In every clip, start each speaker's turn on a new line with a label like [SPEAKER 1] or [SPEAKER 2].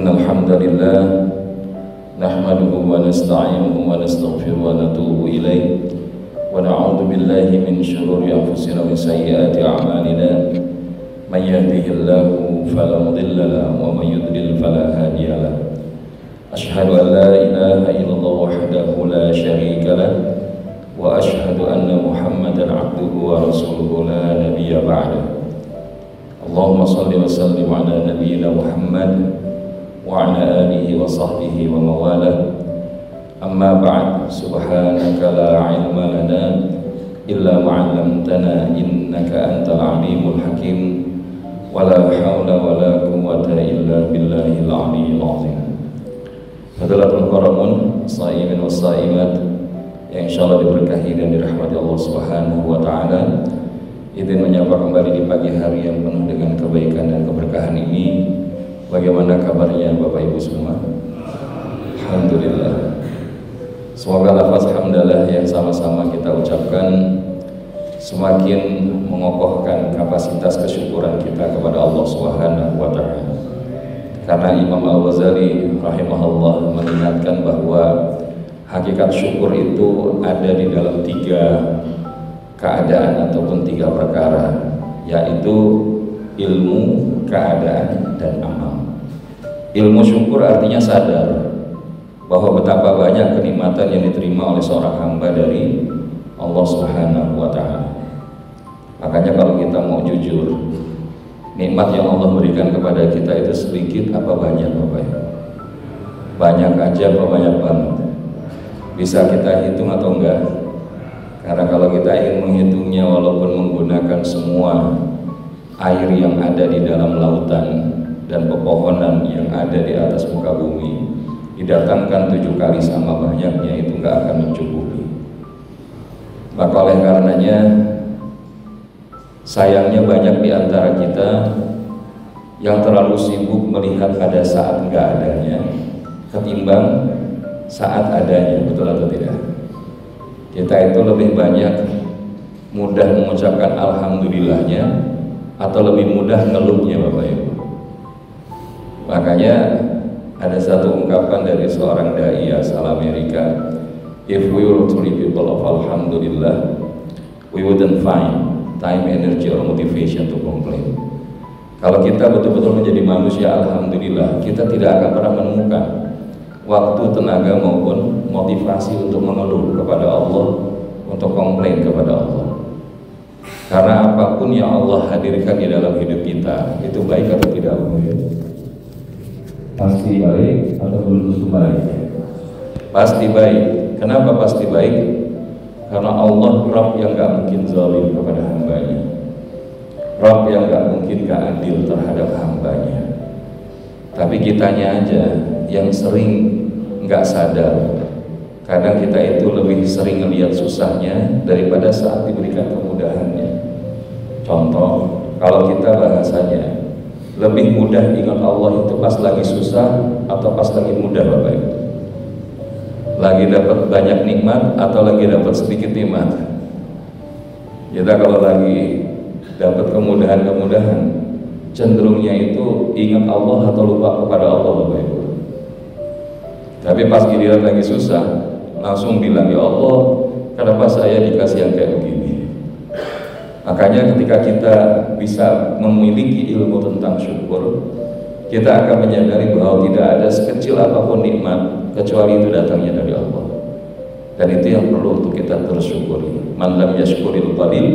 [SPEAKER 1] Innal hamdalillah nahmaduhu wa nasta'inuhu wa nastaghfiruhu wa natubu ilaih wa na'udzu billahi min shururi anfusina wa min sayyiati a'malina may yahdihillahu fala mudilla lahu wa may yudlil fala hadiya lahu. Asyhadu an la ilaha illallah wahdahu la syarika lahu wa asyhadu anna Muhammadan abduhu wa rasuluhu la nabiyya ba'dahu. Allahumma salli wa sallim ala nabiyyina Muhammad wa ala alihi wa sahbihi wa mawalah. Amma ba'd, subhanaka la ilma lana illa ma 'allamtana innaka antal alimul hakim wa la hawla wa la quwwata illa billahil aliyyil azim. Hadirin karamun, shaimin wa shaimat yang insyaallah diberkahi dan dirahmati Allah Subhanahu wa taala. Izin menyapa kembali di pagi hari yang penuh dengan kebaikan dan keberkahan ini. Bagaimana kabarnya Bapak Ibu semua? Alhamdulillah. Semoga lafaz hamdalah yang sama-sama kita ucapkan semakin mengokohkan kapasitas kesyukuran kita kepada Allah Subhanahu wa taala. Karena Imam Al-Ghazali rahimahullah mengingatkan bahwa hakikat syukur itu ada di dalam 3 keadaan ataupun 3 perkara, yaitu ilmu, keadaan, dan amal. Ilmu syukur artinya sadar bahwa betapa banyak kenikmatan yang diterima oleh seorang hamba dari Allah Subhanahu wa taala. Makanya kalau kita mau jujur, nikmat yang Allah berikan kepada kita itu sedikit apa banyak, Bapak Ibu? Banyak aja apa banyak banget? Bisa kita hitung atau enggak? Karena kalau kita ingin menghitungnya walaupun menggunakan semua air yang ada di dalam lautan dan pepohonan yang ada di atas muka bumi didatangkan 7 kali sama banyaknya, itu enggak akan mencukupi. Maka oleh karenanya sayangnya banyak di antara kita yang terlalu sibuk melihat pada saat enggak adanya ketimbang saat adanya, betul atau tidak? Kita itu lebih banyak mudah mengucapkan alhamdulillahnya atau lebih mudah ngeluhnya, Bapak Ibu. Makanya ada satu ungkapan dari seorang dai asal Amerika, if we were truly people of alhamdulillah, we wouldn't find time, energy, or motivation to complain. Kalau kita betul-betul menjadi manusia alhamdulillah, kita tidak akan pernah menemukan waktu, tenaga maupun motivasi untuk mengeluh kepada Allah, untuk komplain kepada Allah. Karena apapun yang Allah hadirkan di dalam hidup kita itu baik atau tidak, pasti baik atau belum tentu baik? Pasti baik. Kenapa pasti baik? Karena Allah Rabb yang gak mungkin zalim kepada hambanya, Rabb yang gak mungkin gak adil terhadap hambanya. Tapi kitanya aja yang sering gak sadar. Kadang kita itu lebih sering melihat susahnya daripada saat diberikan kemudahannya. Contoh, kalau kita bahasanya lebih mudah ingat Allah itu pas lagi susah atau pas lagi mudah, Bapak Ibu? Lagi dapat banyak nikmat atau lagi dapat sedikit nikmat? Kita kalau lagi dapat kemudahan-kemudahan, cenderungnya itu ingat Allah atau lupa kepada Allah, Bapak Ibu. Tapi pas giliran lagi susah, langsung bilang, ya Allah, kenapa saya dikasih yang kayak begini? Makanya ketika kita bisa memiliki ilmu tentang syukur, kita akan menyadari bahwa tidak ada sekecil apapun nikmat kecuali itu datangnya dari Allah. Dan itu yang perlu untuk kita terus syukuri. Man lam yashkuril qalil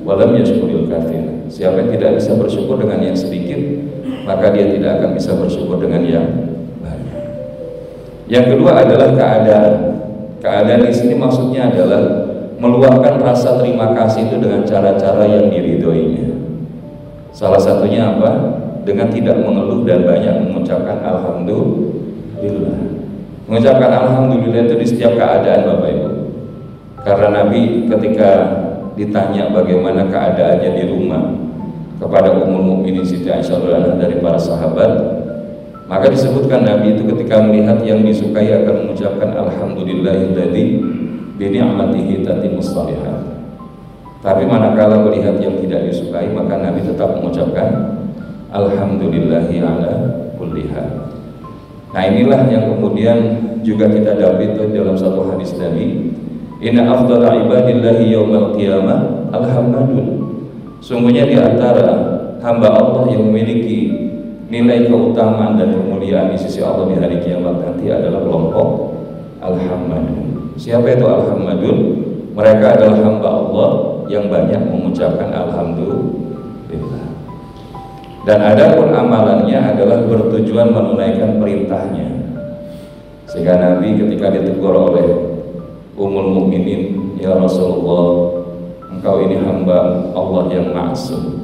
[SPEAKER 1] wa lam yashkuril katsir. Siapa yang tidak bisa bersyukur dengan yang sedikit, maka dia tidak akan bisa bersyukur dengan yang banyak. Yang kedua adalah keadaan. Keadaan di sini maksudnya adalah meluapkan rasa terima kasih itu dengan cara-cara yang diridhoinya. Salah satunya apa? Dengan tidak mengeluh dan banyak mengucapkan alhamdulillah. Mengucapkan alhamdulillah itu di setiap keadaan, Bapak Ibu. Karena Nabi ketika ditanya bagaimana keadaannya di rumah kepada Ummul Mukminin Siti Aisyah dari para sahabat, maka disebutkan Nabi itu ketika melihat yang disukai akan mengucapkan alhamdulillahilladzi bini'matihi tatimmus shalihat. Tapi manakala melihat yang tidak disukai, maka Nabi tetap mengucapkan alhamdulillahi ala kulli hal. Nah inilah yang kemudian juga kita dapat dalam satu hadis Nabi, inna afdala ibadillahi yaumal qiyamah alhamdulillah. Sungguhnya di antara hamba Allah yang memiliki nilai keutamaan dan kemuliaan di sisi Allah di hari kiamat nanti adalah kelompok alhamdulillah. Siapa itu alhamdulillah? Mereka adalah hamba Allah yang banyak mengucapkan alhamdulillah. Dan adapun amalannya adalah bertujuan menunaikan perintahnya. Sehingga Nabi ketika ditegur oleh Ummul Mukminin, ya Rasulullah, engkau ini hamba Allah yang maksum,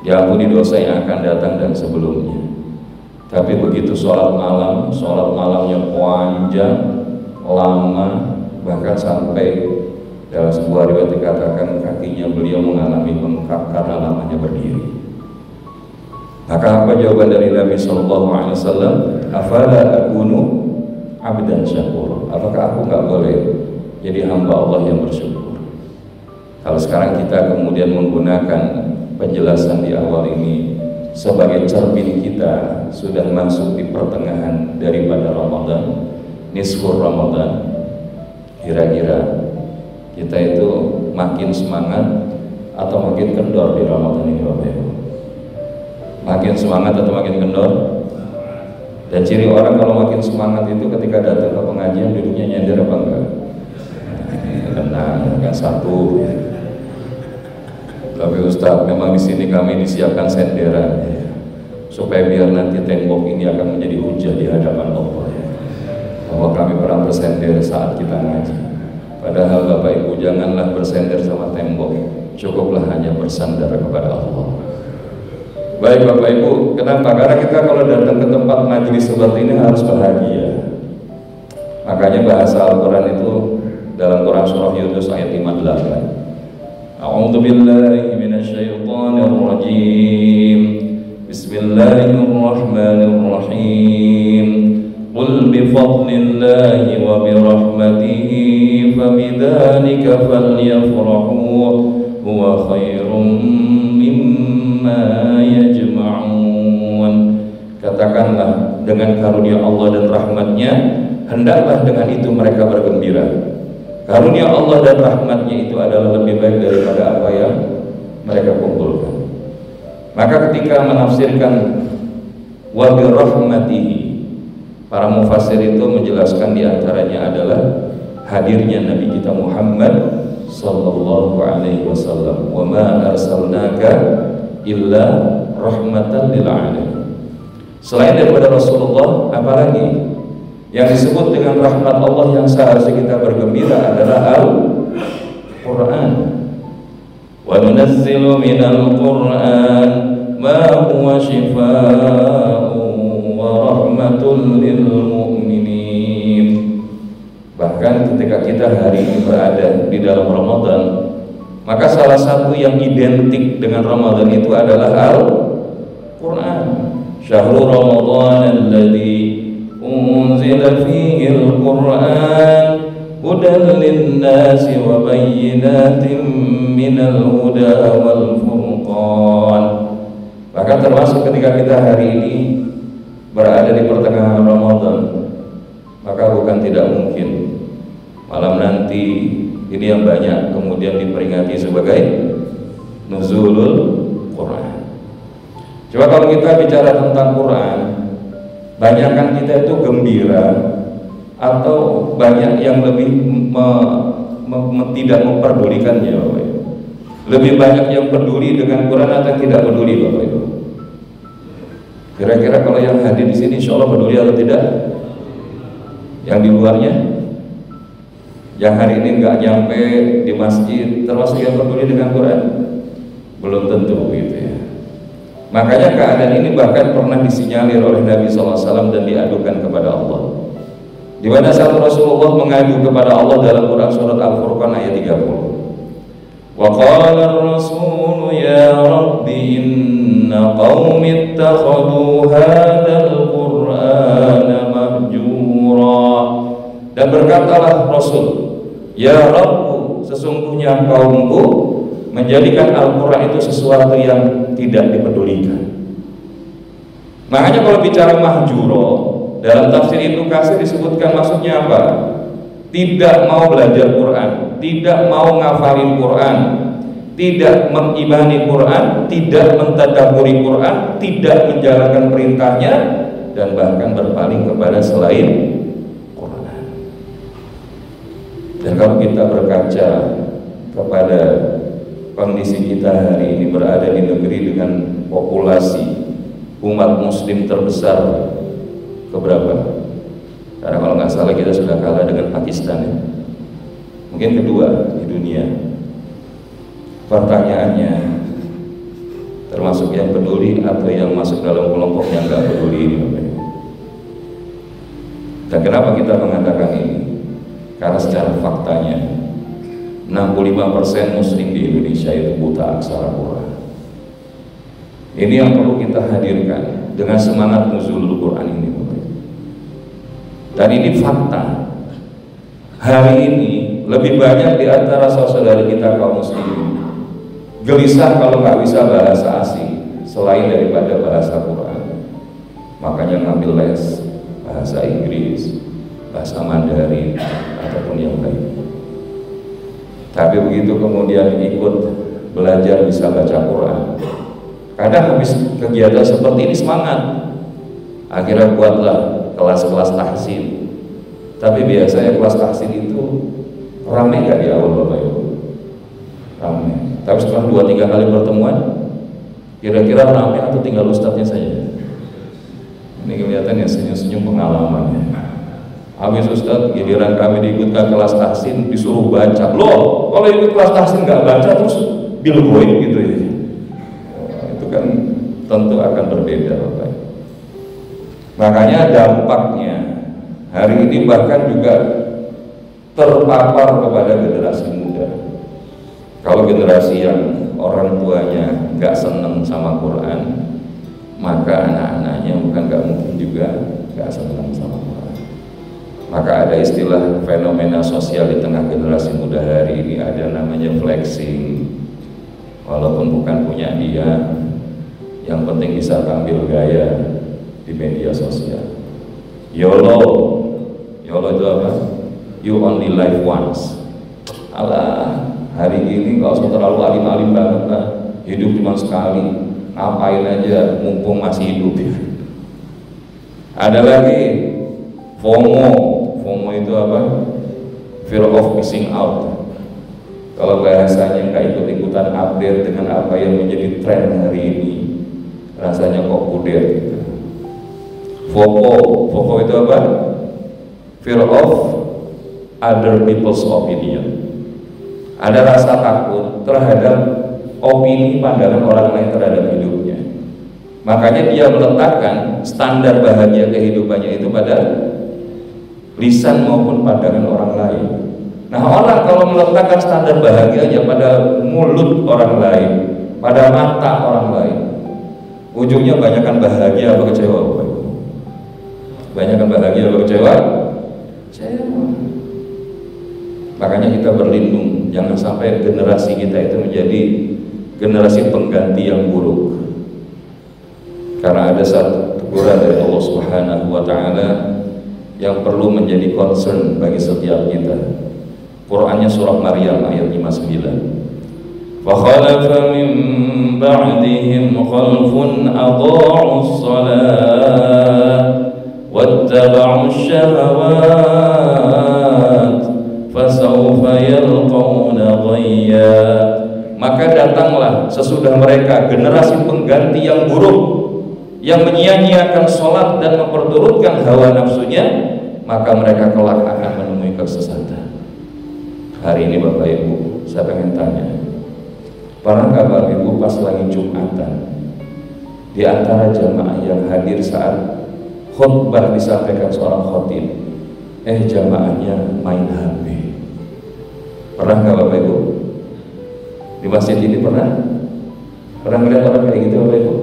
[SPEAKER 1] diampuni dosa yang akan datang dan sebelumnya. Tapi begitu sholat malamnya panjang, lama, bahkan sampai dalam sebuah riwayat dikatakan kakinya beliau mengalami bengkak karena lamanya berdiri. Maka apa jawaban dari Nabi SAW? Afala akunu abdan syakur. Apakah aku nggak boleh jadi hamba Allah yang bersyukur? Kalau sekarang kita kemudian menggunakan penjelasan di awal ini sebagai cermin kita sudah masuk di pertengahan daripada Ramadan, nisfur Ramadan, kira-kira kita itu makin semangat atau makin kendor di Ramadan ini, Bapak Ibu? Makin semangat atau makin kendor? Dan ciri orang kalau makin semangat itu ketika datang ke pengajian duduknya nyender apa enggak? Tenang, kan satu. Tapi Ustaz, memang di sini kami disiapkan senderan supaya biar nanti tembok ini akan menjadi hujah di hadapan Allah, bahwa kami pernah bersender saat kita ngaji. Padahal Bapak Ibu janganlah bersender sama tembok, cukuplah hanya bersandar kepada Allah. Baik Bapak Ibu, kenapa? Karena kita kalau datang ke tempat majelis seperti ini harus bahagia. Makanya bahasa Al-Quran itu dalam Quran surah Yunus ayat 58. A'udzu billahi minasyaitonir rajim. Bismillahirrahmanirrahim. Qul bi fadlillahi wa bi rahmatihi fabidzalika falyafrahu huwa khairum mimma yajma'un. Katakanlah dengan karunia Allah dan rahmatnya hendaklah dengan itu mereka bergembira. Karunia Allah dan rahmatnya itu adalah lebih baik daripada apa yang mereka kumpulkan. Maka ketika menafsirkan wa bi rahmatihi, para mufassir itu menjelaskan diantaranya adalah hadirnya Nabi kita Muhammad sallallahu alaihi wasallam, wa ma arsalnaka illa rahmatan lil alamin. Selain daripada Rasulullah, apalagi yang disebut dengan rahmat Allah yang seharusnya kita bergembira adalah Al-Quran. Wa nunazzilu minal Qur'an ma huwa shifaa'un wa rahmatun lil mu'minin. Bahkan ketika kita hari ini berada di dalam Ramadan, maka salah satu yang identik dengan Ramadan itu adalah Al-Quran. Syahrul Ramadan alladzi unzila fihi al-Quran hudan lin-nasi wa bayyinatin minal huda wal furqan. Bahkan termasuk ketika kita hari ini berada di pertengahan Ramadan, maka bukan tidak mungkin malam nanti ini yang banyak kemudian diperingati sebagai nuzulul Quran. Coba kalau kita bicara tentang Quran, banyakkan kita itu gembira atau banyak yang lebih tidak memperdulikannya, Bapak Ibu? Lebih banyak yang peduli dengan Quran atau tidak peduli, Bapak Ibu? Kira-kira kalau yang hadir di sini insya Allah peduli atau tidak? Yang di luarnya, yang hari ini nggak nyampe di masjid, termasuk yang peduli dengan Quran? Belum tentu gitu ya. Makanya keadaan ini bahkan pernah disinyalir oleh Nabi SAW dan diadukan kepada Allah. Di mana saat Rasulullah mengadu kepada Allah dalam Quran surat Al-Furqan ayat 30. Wa qala ar-rasul ya rabbi inna qaumi ittakhadhu hadzal qur'ana mahjura. Dan berkatalah Rasul, ya Rabbku, sesungguhnya kaumku menjadikan Al-Quran itu sesuatu yang tidak dipedulikan. Makanya kalau bicara mahjuro, Dalam tafsir Ibnu Katsir disebutkan maksudnya apa? Tidak mau belajar Quran, tidak mau ngafalin Quran, tidak mengimani Quran, tidak mentadabburi Quran, tidak menjalankan perintahnya, dan bahkan berpaling kepada selain Quran. Dan kalau kita berkaca kepada kondisi kita hari ini berada di negeri dengan populasi umat muslim terbesar keberapa? Karena kalau nggak salah kita sudah kalah dengan Pakistan ya. Mungkin kedua di dunia. Pertanyaannya, termasuk yang peduli atau yang masuk dalam kelompok yang nggak peduli ini? Dan kenapa kita mengatakan ini? Karena secara faktanya 65% muslim di Indonesia itu buta aksara Quran. Ini yang perlu kita hadirkan dengan semangat nuzulul Quran ini. Dan ini fakta. Hari ini lebih banyak di antara saudara kita kaum muslimin gelisah kalau nggak bisa bahasa asing selain daripada bahasa Quran. Makanya ngambil les bahasa Inggris, bahasa Mandarin ataupun yang lain. Tapi begitu kemudian ikut belajar bisa baca Quran, kadang habis kegiatan seperti ini semangat, akhirnya buatlah kelas-kelas tahsin. Tapi biasanya kelas tahsin itu ramai nggak di awal Bapak Ibu? Ramai. Tapi setelah 2-3 kali pertemuan, kira-kira ramai atau tinggal ustadznya saja? Ini kelihatan ya senyum-senyum pengalamannya. Habis ustadz, giliran kami diikutkan kelas tahsin disuruh baca. Loh, kalau ikut kelas tahsin nggak baca terus bilgoin gitu ya. Itu kan tentu akan berbeda Bapak. Makanya dampaknya hari ini bahkan juga terpapar kepada generasi muda. Kalau generasi yang orang tuanya nggak seneng sama Quran, maka anak-anaknya bukan nggak mungkin juga nggak seneng sama Quran. Maka ada istilah fenomena sosial di tengah generasi muda hari ini, ada namanya flexing. Walaupun bukan punya dia, yang penting bisa tampil gaya di media sosial. YOLO itu apa? You only live once. Alah, hari ini nggak usah terlalu alim-alim banget lah. Hidup cuma sekali, ngapain aja mumpung masih hidup. Ada lagi FOMO itu apa? Fear of missing out. Kalau bahasanya nggak ikut-ikutan update dengan apa yang menjadi tren hari ini, rasanya kok kudet gitu. FOMO itu apa? Fear of other people's opinion. Ada rasa takut terhadap opini pandangan orang lain terhadap hidupnya. Makanya dia meletakkan standar bahagia kehidupannya itu pada lisan maupun pandangan orang lain. Nah, orang kalau meletakkan standar bahagianya pada mulut orang lain, pada mata orang lain, ujungnya banyakkan bahagia atau kecewa. Banyakkan bahagia atau kecewa? Kecewa. Makanya kita berlindung, jangan sampai generasi kita itu menjadi generasi pengganti yang buruk. Karena ada satu teguran dari Allah Subhanahu wa Ta'ala yang perlu menjadi concern bagi setiap kita. Qurannya surah Maryam ayat 59. فَخَلَفَ مِنْ بَعْدِهِمْ خَلْفٌ أَضَاعُوا الصَّلَاةَ وَاتَّبَعُوا الشَّهَوَاتِ فَسَوْفَ يَلْقَوْنَ غَيًّا. Maka datanglah sesudah mereka generasi pengganti yang buruk, yang menyia-nyiakan sholat dan memperturutkan hawa nafsunya, maka mereka kelak akan menemui kesesatan. Hari ini Bapak Ibu, saya pengen tanya, pernah nggak Bapak Ibu pas lagi Jumatan, di antara jamaah yang hadir saat khutbah disampaikan seorang khotib, jamaahnya main HP? Pernah nggak Bapak Ibu? Di masjid ini pernah melihat orang kayak gitu Bapak Ibu?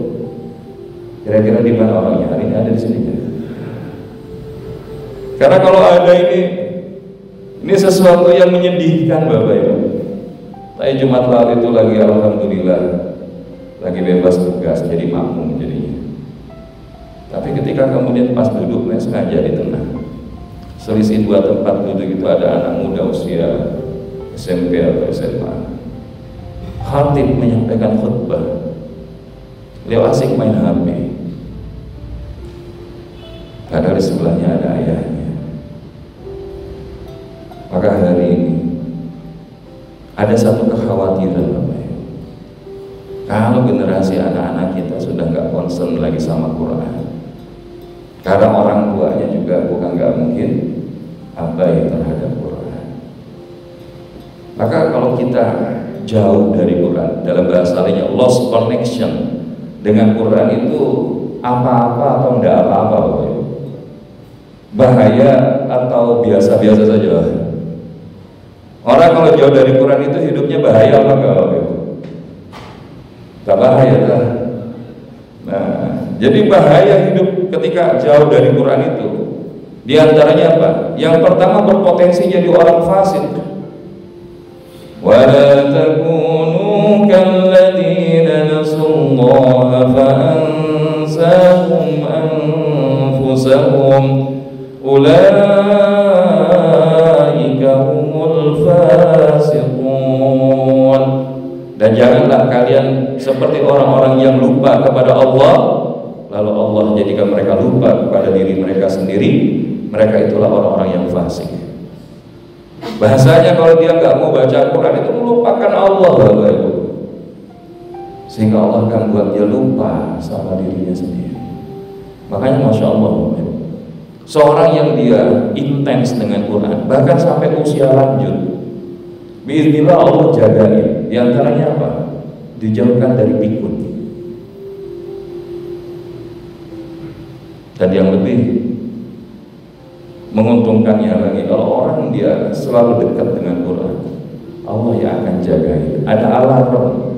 [SPEAKER 1] Kira-kira di mana orangnya? Hari ini ada di sini kan? Karena kalau ada ini sesuatu yang menyedihkan Bapak Ibu. Saya Jumat lalu itu lagi alhamdulillah lagi bebas tugas jadi makmum jadinya. Tapi ketika kemudian pas duduk, sengaja di tengah, selisih 2 tempat duduk itu ada anak muda usia SMP atau SMA. Khatib menyampaikan khutbah, beliau asik main HP, padahal di sebelahnya ada ayahnya. Maka hari ini ada satu kekhawatiran, Bapak Ibu. Kalau generasi anak-anak kita sudah nggak concern lagi sama Quran, karena orang tuanya juga bukan nggak mungkin abai terhadap Quran. Maka kalau kita jauh dari Quran, dalam bahasa lainnya lost connection dengan Quran, itu apa-apa atau enggak apa-apa, Bapak Ibu? Bahaya atau biasa-biasa saja? Orang kalau jauh dari Quran itu hidupnya bahaya apa enggak, Bapak Ibu? Tak bahaya kan? Nah, jadi bahaya hidup ketika jauh dari Quran itu di antaranya apa? Yang pertama, berpotensi jadi orang fasik. وَلَا تَكُونُوا كَالَّذِينَ نَسُوا اللَّهَ فَأَنْسَاهُمْ أَنفُسَهُمْ أُولَئِكَ هُمُ الْفَاسِقُونَ. Dan janganlah kalian seperti orang-orang yang lupa kepada Allah, lalu Allah jadikan mereka lupa kepada diri mereka sendiri. Mereka itulah orang-orang yang fasik. Bahasanya kalau dia nggak mau baca Quran itu melupakan Allah, Bapak Ibu. Sehingga Allah akan buat dia lupa sama dirinya sendiri. Makanya Masya Allah, Bapak Ibu, seorang yang dia intens dengan Quran, bahkan sampai usia lanjut, biiznillah Allah jagain. Di antaranya apa? Dijauhkan dari pikun. Dan yang lebih menguntungkannya lagi, kalau orang dia selalu dekat dengan Quran, Allah yang akan jagain. Ada alarm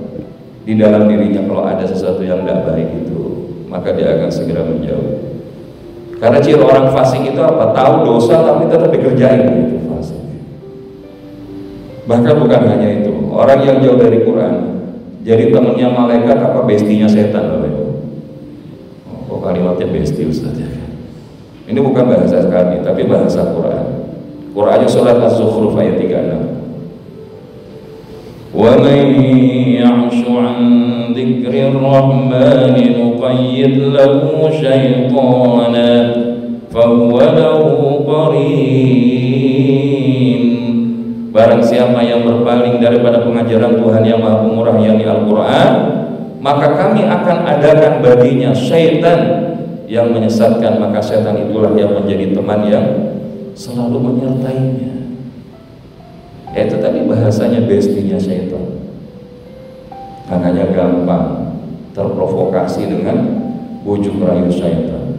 [SPEAKER 1] di dalam dirinya kalau ada sesuatu yang tidak baik itu, maka dia akan segera menjauh. Karena ciri orang fasik itu apa? Tahu dosa tapi tetap dikerjain, itu fasik. Bahkan bukan hanya itu, orang yang jauh dari Quran jadi temannya malaikat apa bestinya setan, Bapak Ibu. Oh, kalimatnya besti, Ustaz ya. Ini bukan bahasa kami, tapi bahasa Quran. Qurannya surat Az-Zukhruf ayat 36. Wa man ya'shu 'an dzikrir rahmani nuqayyid lahu syaittanan fahuwa lahu qarin. Barang siapa yang berpaling daripada pengajaran Tuhan yang Maha Pemurah, yakni Al-Quran, maka kami akan adakan baginya syaitan yang menyesatkan, maka setan itulah yang menjadi teman yang selalu menyertainya. Itu tadi bahasanya bestinya setan. Makanya gampang terprovokasi dengan bujuk rayu setan.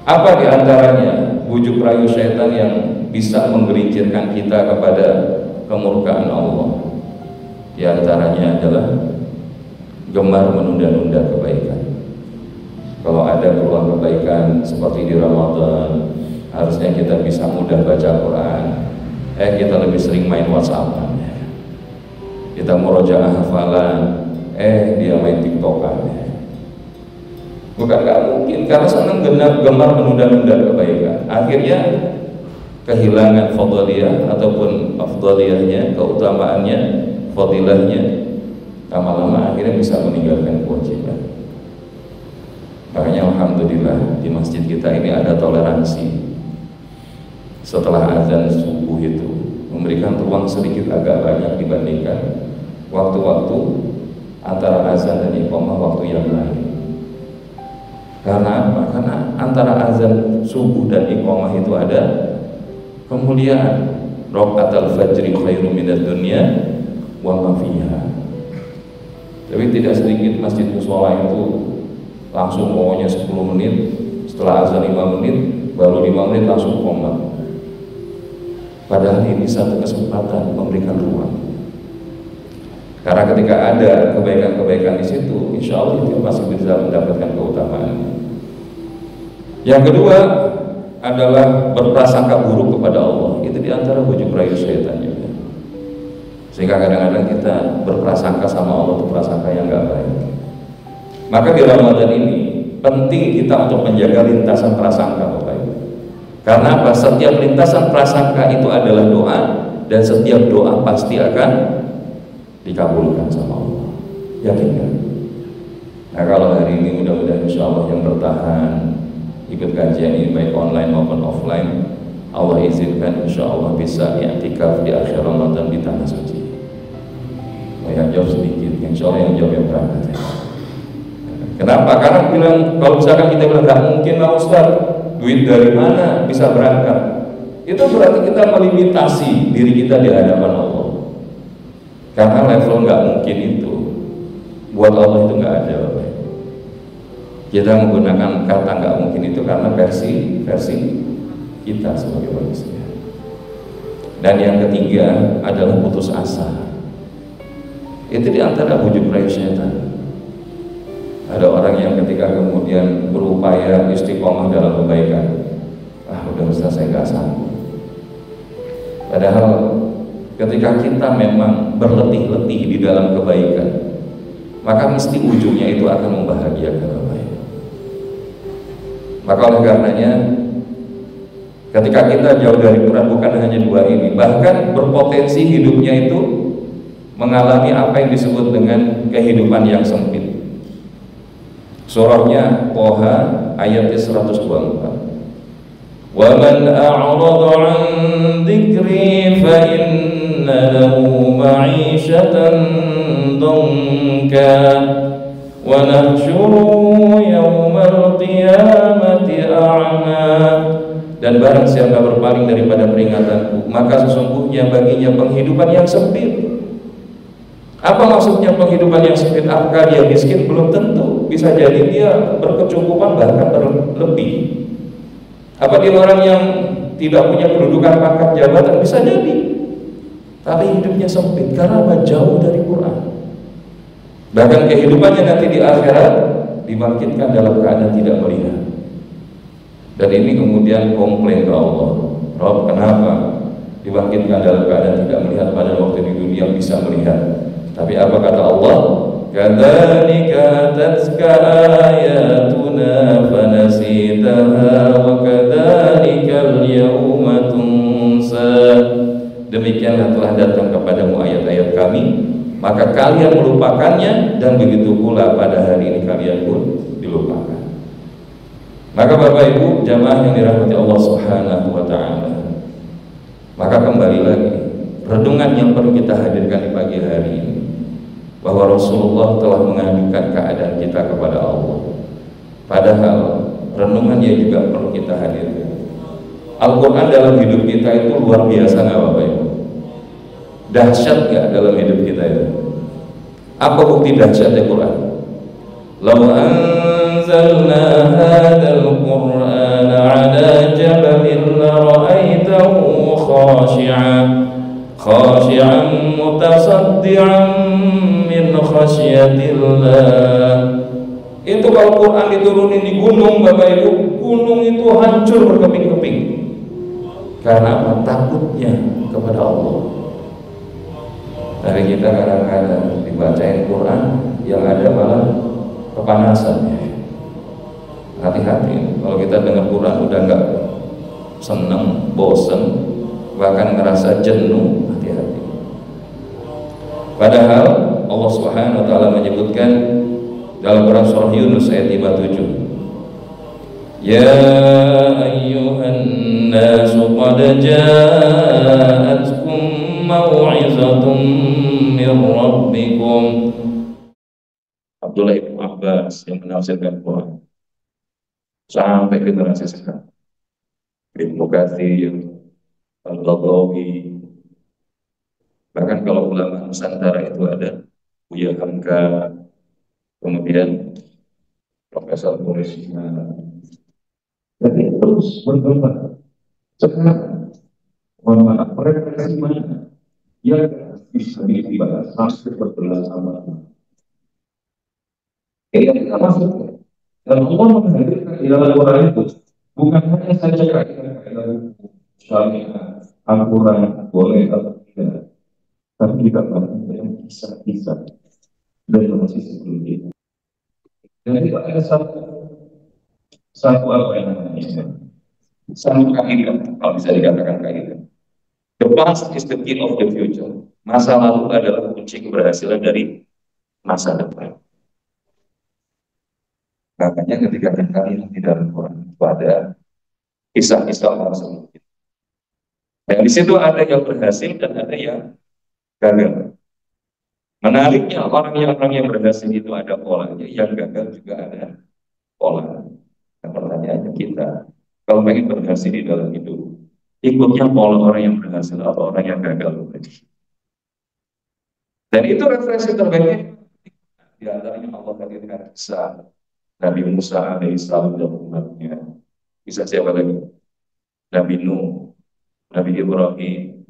[SPEAKER 1] Apa diantaranya bujuk rayu setan yang bisa menggelincirkan kita kepada kemurkaan Allah? Di antaranya adalah gemar menunda-nunda kebaikan. Kalau ada peluang kebaikan seperti di Ramadan, harusnya kita bisa mudah baca Quran. Kita lebih sering main WhatsApp. Kita murojaah hafalan, dia main TikTokan. Bukan nggak mungkin, karena senang gemar menunda-nunda kebaikan. Akhirnya kehilangan fadliyah ataupun afdaliyahnya, keutamaannya, fadilahnya, lama-lama akhirnya bisa meninggalkan kewajiban. Makanya alhamdulillah di masjid kita ini ada toleransi. Setelah azan subuh itu memberikan ruang sedikit agak banyak dibandingkan waktu-waktu antara azan dan iqamah waktu yang lain. Karena apa? Karena antara azan subuh dan iqamah itu ada kemuliaan. Raqatul fajri khairum minad dunya wa ma fiha. Tapi tidak sedikit masjid mushola itu langsung pokoknya 10 menit setelah azan 5 menit, baru 5 menit langsung qomat. Padahal ini satu kesempatan memberikan ruang. Karena ketika ada kebaikan-kebaikan di situ, insya Allah itu masih bisa mendapatkan keutamaan. Yang kedua adalah berprasangka buruk kepada Allah. Itu diantara bujuk rayu syaitan juga. Sehingga kadang-kadang kita berprasangka sama Allah itu prasangka yang gak baik. Maka di Ramadan ini penting kita untuk menjaga lintasan prasangka Bapak Ibu. Karena apa? Setiap lintasan prasangka itu adalah doa, dan setiap doa pasti akan dikabulkan sama Allah. Yakin kan? Nah kalau hari ini mudah-mudahan insya Allah yang bertahan ikut kajian ini baik online maupun offline, Allah izinkan insya Allah bisa i'tikaf di akhir Ramadan di tanah suci. Yang jawab sedikit, insya Allah yang jawab yang berangkat. Kenapa? Karena bilang, kalau misalkan kita bilang nggak mungkin lah Ustaz, duit dari mana bisa berangkat? Itu berarti kita melimitasi diri kita di hadapan Allah. Karena level nggak mungkin itu buat Allah itu nggak ada. Kita menggunakan kata nggak mungkin itu karena versi kita sebagai manusia. Dan yang ketiga adalah putus asa. Itu diantara bujuk rayu syaitan. Ada orang yang ketika kemudian berupaya istiqomah dalam kebaikan, udah Ustaz saya nggak sanggup. Padahal ketika kita memang berletih-letih di dalam kebaikan, maka mesti ujungnya itu akan membahagiakan orang lain. Maka oleh karenanya, ketika kita jauh dari Quran, bukan hanya dua ini, bahkan berpotensi hidupnya itu mengalami apa yang disebut dengan kehidupan yang sempit. Surahnya Toha ayat 124. Wa man a'rada 'an dzikri fa inna lahu ma'isyatan danka wa nahsyuruhu yaumal qiyamati a'ma. Dan barang siapa berpaling daripada peringatanku, maka sesungguhnya baginya penghidupan yang sempit. Apa maksudnya penghidupan yang sempit? Apakah dia miskin? Belum tentu. Bisa jadi dia berkecukupan bahkan berlebih. Apa dia orang yang tidak punya kedudukan pangkat jabatan? Bisa jadi. Tapi hidupnya sempit karena apa? Jauh dari Quran. Bahkan kehidupannya nanti di akhirat dibangkitkan dalam keadaan tidak melihat. Dan ini kemudian komplain ke Allah. Rob, kenapa dibangkitkan dalam keadaan tidak melihat pada waktu di dunia bisa melihat? Tapi apa kata Allah? Kadzalika tatska ayatuna fanasitaha wa kadzalikal yauma tunsa. Demikianlah telah datang kepadamu ayat-ayat kami, maka kalian melupakannya, dan begitu pula pada hari ini kalian pun dilupakan. Maka Bapak Ibu jamaah yang dirahmati Allah Subhanahu wa taala, maka kembali lagi renungan yang perlu kita hadirkan di pagi hari ini, bahwa Rasulullah telah mengadukan keadaan kita kepada Allah. Padahal renungan yang juga perlu kita hadirkan. Al-Quran dalam hidup kita itu luar biasa, nggak Bapak Ibu? Dahsyat nggak dalam hidup kita itu? Apa bukti dahsyatnya Quran? Law anzalna hadzal Qur'ana 'ala jabalin la ra'aitahu khashi'an mutasaddian min khasyatillah. Itu kalau Quran diturunin di gunung Bapak Ibu, gunung itu hancur berkeping-keping. Karena apa? Takutnya kepada Allah. Tapi kita kadang-kadang dibacain Quran yang ada malah kepanasan. Hati-hati kalau kita dengar Quran udah nggak seneng, bosen, bahkan ngerasa jenuh, hati-hati. Padahal Allah Subhanahu wa taala menyebutkan dalam Quran surah Yunus ayat 57, Ya ayyuhan nasu qad ja'atkum mau'izatun min rabbikum. Abdullah bin Abbas yang menafsirkan Quran sampai generasi sekarang, Ibnu Katsir, Al-Baghawi, bahkan kalau ulama Nusantara itu ada Buya Hamka, kemudian Profesor Murisma. Jadi terus berkembang. Sekarang referensi mana yang bisa dibahas sampai berbelas-belas. Ini kita maksudnya. Dan Allah menghadirkan di dalam Quran itu bukan hanya saja kaidah syariat, Al-Quran boleh atau tidak, tapi juga banyak yang kisah-kisah dari masih sebelum itu. Dan itu ada satu satu apa yang namanya satu kaidah, kalau bisa dikatakan kaidah. The past is the key of the future. Masa lalu adalah kunci keberhasilan dari masa depan. Makanya ketika kita lihat di dalam Quran itu ada kisah-kisah orang sebelumnya. Dan di situ ada yang berhasil dan ada yang gagal. Menariknya orang yang berhasil itu ada polanya, yang gagal juga ada pola. Nah, pertanyaannya kita, kalau pengen berhasil di dalam hidup, ikutnya pola orang yang berhasil atau orang yang gagal tadi. Dan itu referensi terbaiknya di antaranya Allah hadirkan kisah Nabi Musa alaihissalam dan umatnya. Bisa siapa lagi? Nabi Nuh, Nabi Ibrahim.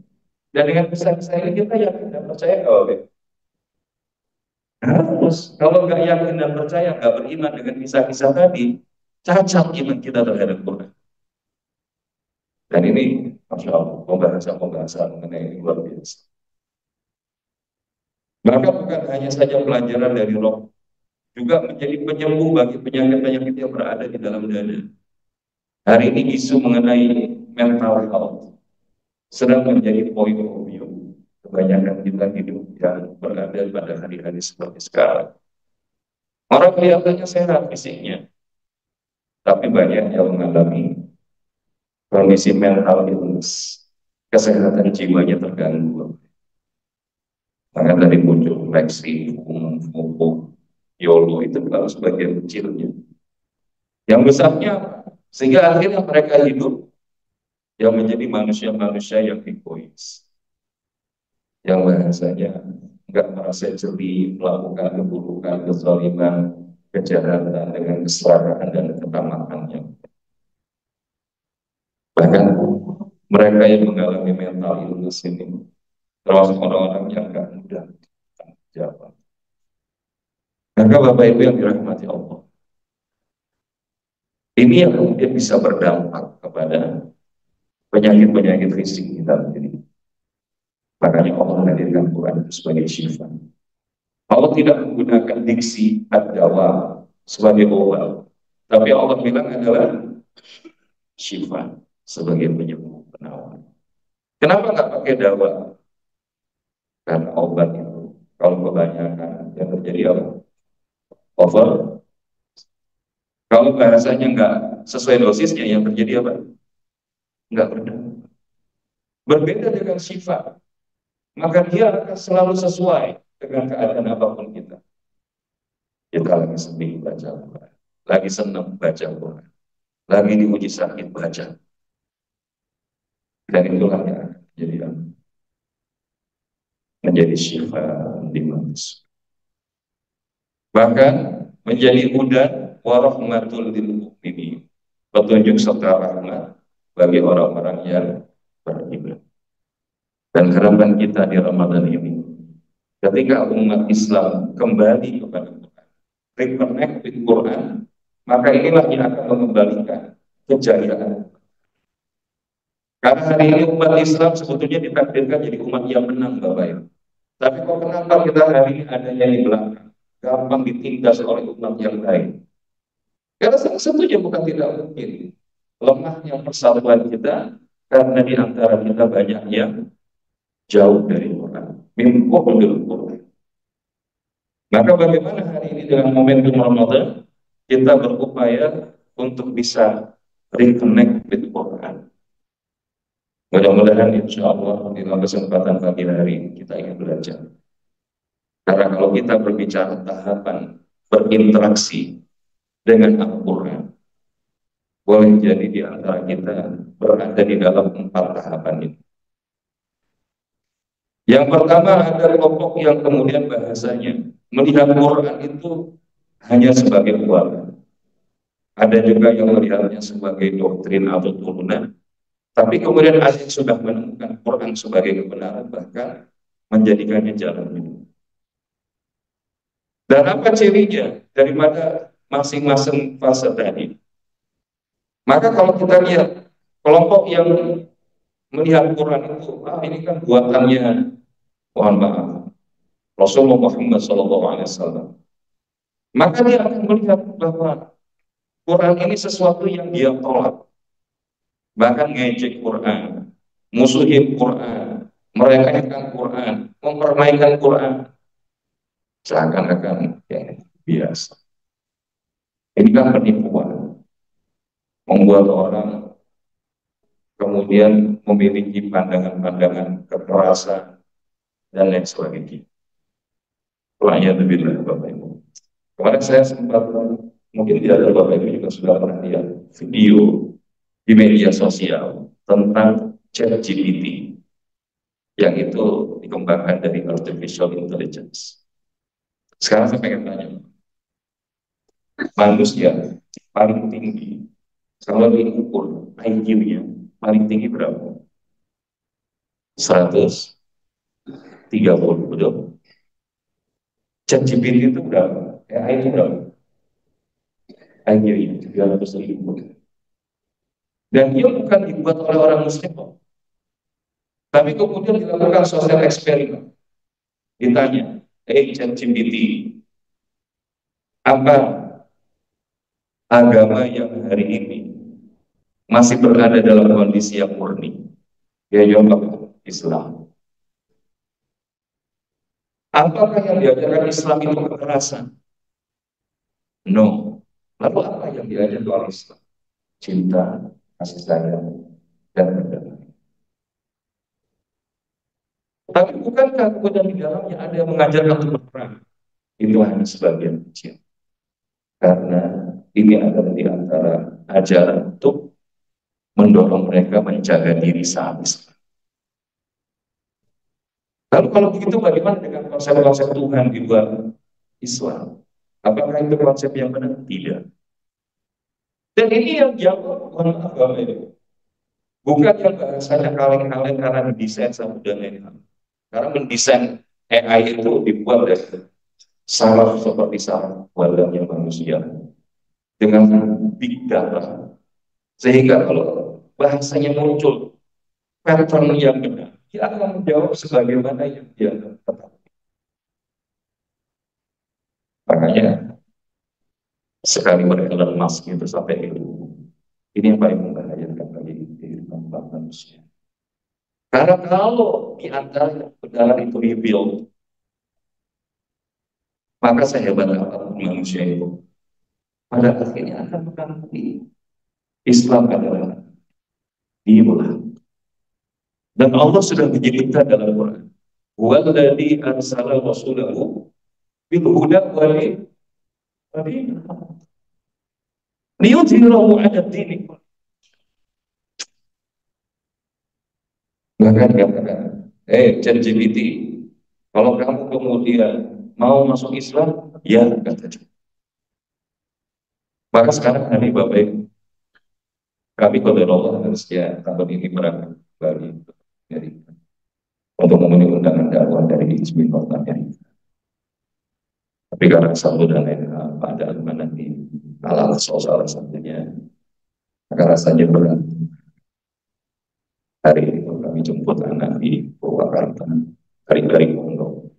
[SPEAKER 1] Dan dengan kisah-kisah ini kita yakin dan percaya kalau harus. Kalau nggak yakin dan percaya, nggak beriman dengan kisah-kisah tadi, cacat iman kita terhadap Quran. Dan ini, Masya Allah, pembahasan mengenai ini luar biasa. Maka bukan hanya saja pelajaran dari roh, juga menjadi penyembuh bagi penyakit-penyakit yang berada di dalam dada. Hari ini isu mengenai mental health sedang menjadi point of view. Kebanyakan kita hidup yang berada pada hari-hari seperti sekarang. Orang kelihatannya sehat fisiknya, tapi banyak yang mengalami kondisi mental illness, kesehatan jiwanya terganggu. Maka dari muncul flexi, FOMO, YOLO itu baru sebagian kecilnya. Yang besarnya, sehingga akhirnya mereka hidup yang menjadi manusia-manusia yang egois, yang bahasanya nggak merasa jeli, melakukan keburukan, kezaliman, kejahatan dengan keserakahan dan ketamakannya. Bahkan mereka yang mengalami mental illness ini termasuk orang-orang yang nggak mudah jawab. Maka Bapak Ibu yang dirahmati Allah, ini yang kemudian bisa berdampak kepada penyakit-penyakit fisik kita ini. Makanya Allah menghadirkan Quran itu sebagai syifa. Allah tidak menggunakan diksi ad-dawa sebagai obat, tapi Allah bilang adalah syifa sebagai penyembuh, penawar. Kenapa nggak pakai dawa? Karena obat itu kalau kebanyakan yang terjadi apa? Over. Kalau bahasanya nggak sesuai dosisnya, yang terjadi apa? Nggak berdampak. Berbeda dengan syifa, maka dia akan selalu sesuai dengan keadaan apapun kita. Kita lagi sedih baca Quran, lagi senang baca Quran, lagi diuji sakit baca. Dan itulah yang akan menjadi syifa di manusia. Bahkan menjadi hudan warahmatul lil mu'minin, petunjuk serta rahmat bagi orang-orang yang beriman. Dan harapan kita di Ramadan ini, ketika umat Islam kembali kepada Quran, reconnect with Quran, maka inilah yang akan mengembalikan kejayaan. Karena hari ini umat Islam sebetulnya ditakdirkan jadi umat yang menang, Bapak Ibu. Tapi kok kenapa kita hari ini adanya di belakang, gampang ditindas oleh umat yang lain? Karena salah satunya bukan tidak mungkin lemahnya persatuan kita, karena di antara kita banyak yang jauh dari Quran, mimpuhul Quran. Maka bagaimana hari ini dengan momentum Ramadan kita berupaya untuk bisa reconnect with Quran. Mudah-mudahan insya Allah di dalam kesempatan pagi hari kita ingin belajar. Karena kalau kita berbicara tahapan berinteraksi dengan Al-Quran, boleh jadi di antara kita berada di dalam 4 tahapan ini. Yang pertama ada kelompok yang kemudian bahasanya melihat Quran itu hanya sebagai buatan. Ada juga yang melihatnya sebagai doktrin atau turunan. Tapi kemudian ada yang sudah menemukan Quran sebagai kebenaran, bahkan menjadikannya jalan hidup. Dan apa cirinya daripada masing-masing fase tadi? Maka kalau kita lihat kelompok yang melihat Quran itu, ini kan buatannya, mohon maaf, Rasulullah Muhammad SAW. Maka dia akan melihat bahwa Quran ini sesuatu yang dia tolak, bahkan ngejek Quran, musuhin Quran, meremehkan Quran, mempermainkan Quran, seakan-akan ya, biasa. Ini kan penipuan, membuat orang kemudian memiliki pandangan-pandangan kekerasan dan lain sebagainya. Lainnya lebih Bapak Ibu. Kemarin saya sempat, mungkin tidak ada Bapak Ibu juga sudah pernah lihat video di media sosial tentang ChatGPT yang itu dikembangkan dari artificial intelligence. Sekarang saya pengen tanya, manusia paling tinggi kalau diukur IQ-nya paling tinggi berapa? 130, betul? ChatGPT itu berapa? IQ berapa? IQ-nya 300.000. Dan dia bukan dibuat oleh orang muslim, tapi kemudian dilakukan sosial eksperimen. Ditanya, ChatGPT, apa agama yang hari ini masih berada dalam kondisi yang murni? Dia jawab, Islam. Apakah yang diajarkan Islam itu kekerasan? No. Lalu apa yang diajarkan oleh Islam? Cinta, kasih sayang, dan berdamai. Tapi bukankah kemudian di dalamnya ada yang mengajarkan untuk berperang? Itu hanya sebagian kecil. Karena ini adalah di antara ajaran untuk mendorong mereka menjaga diri saat Islam. Lalu kalau begitu bagaimana dengan konsep-konsep Tuhan di luar Islam? Apakah itu konsep yang benar? Tidak. Dan ini yang jawab, mohon maaf Bapak Ibu, bukan yang bahasanya kaleng-kaleng karena mendesain sama dan lain-lain. Karena mendesain AI itu dibuat dari saraf seperti saraf wajahnya manusia dengan big data, sehingga kalau bahasanya muncul pattern yang benar, dia akan menjawab sebagaimana yang dia ketahui. Makanya sekali Elon Musk itu sampai itu, ini yang paling membahayakan bagi kehidupan manusia. Karena kalau di antara kebenaran itu reveal, maka sehebat apapun manusia itu, pada akhirnya akan mengakui Islam adalah diulah. Dan Allah sudah menyebutkan dalam Quran, "Walladzi arsala rasulahu bil huda wa dinil haq liyudhhirahu 'ala ad-din." Bahkan dikatakan, ChatGPT, kalau kamu kemudian mau masuk Islam, ya kata. Maka sekarang hari Bapak Ibu, kami kepada Allah harusnya tahun ini berangkat kembali dari untuk memenuhi undangan dakwah dari Hizbut Tahrir Amerika. Tapi karena satu dan lain hal, pada mana di alam sosial satunya, maka rasanya berat. Hari ini kami jemput anak di Purwakarta, dari Pondok.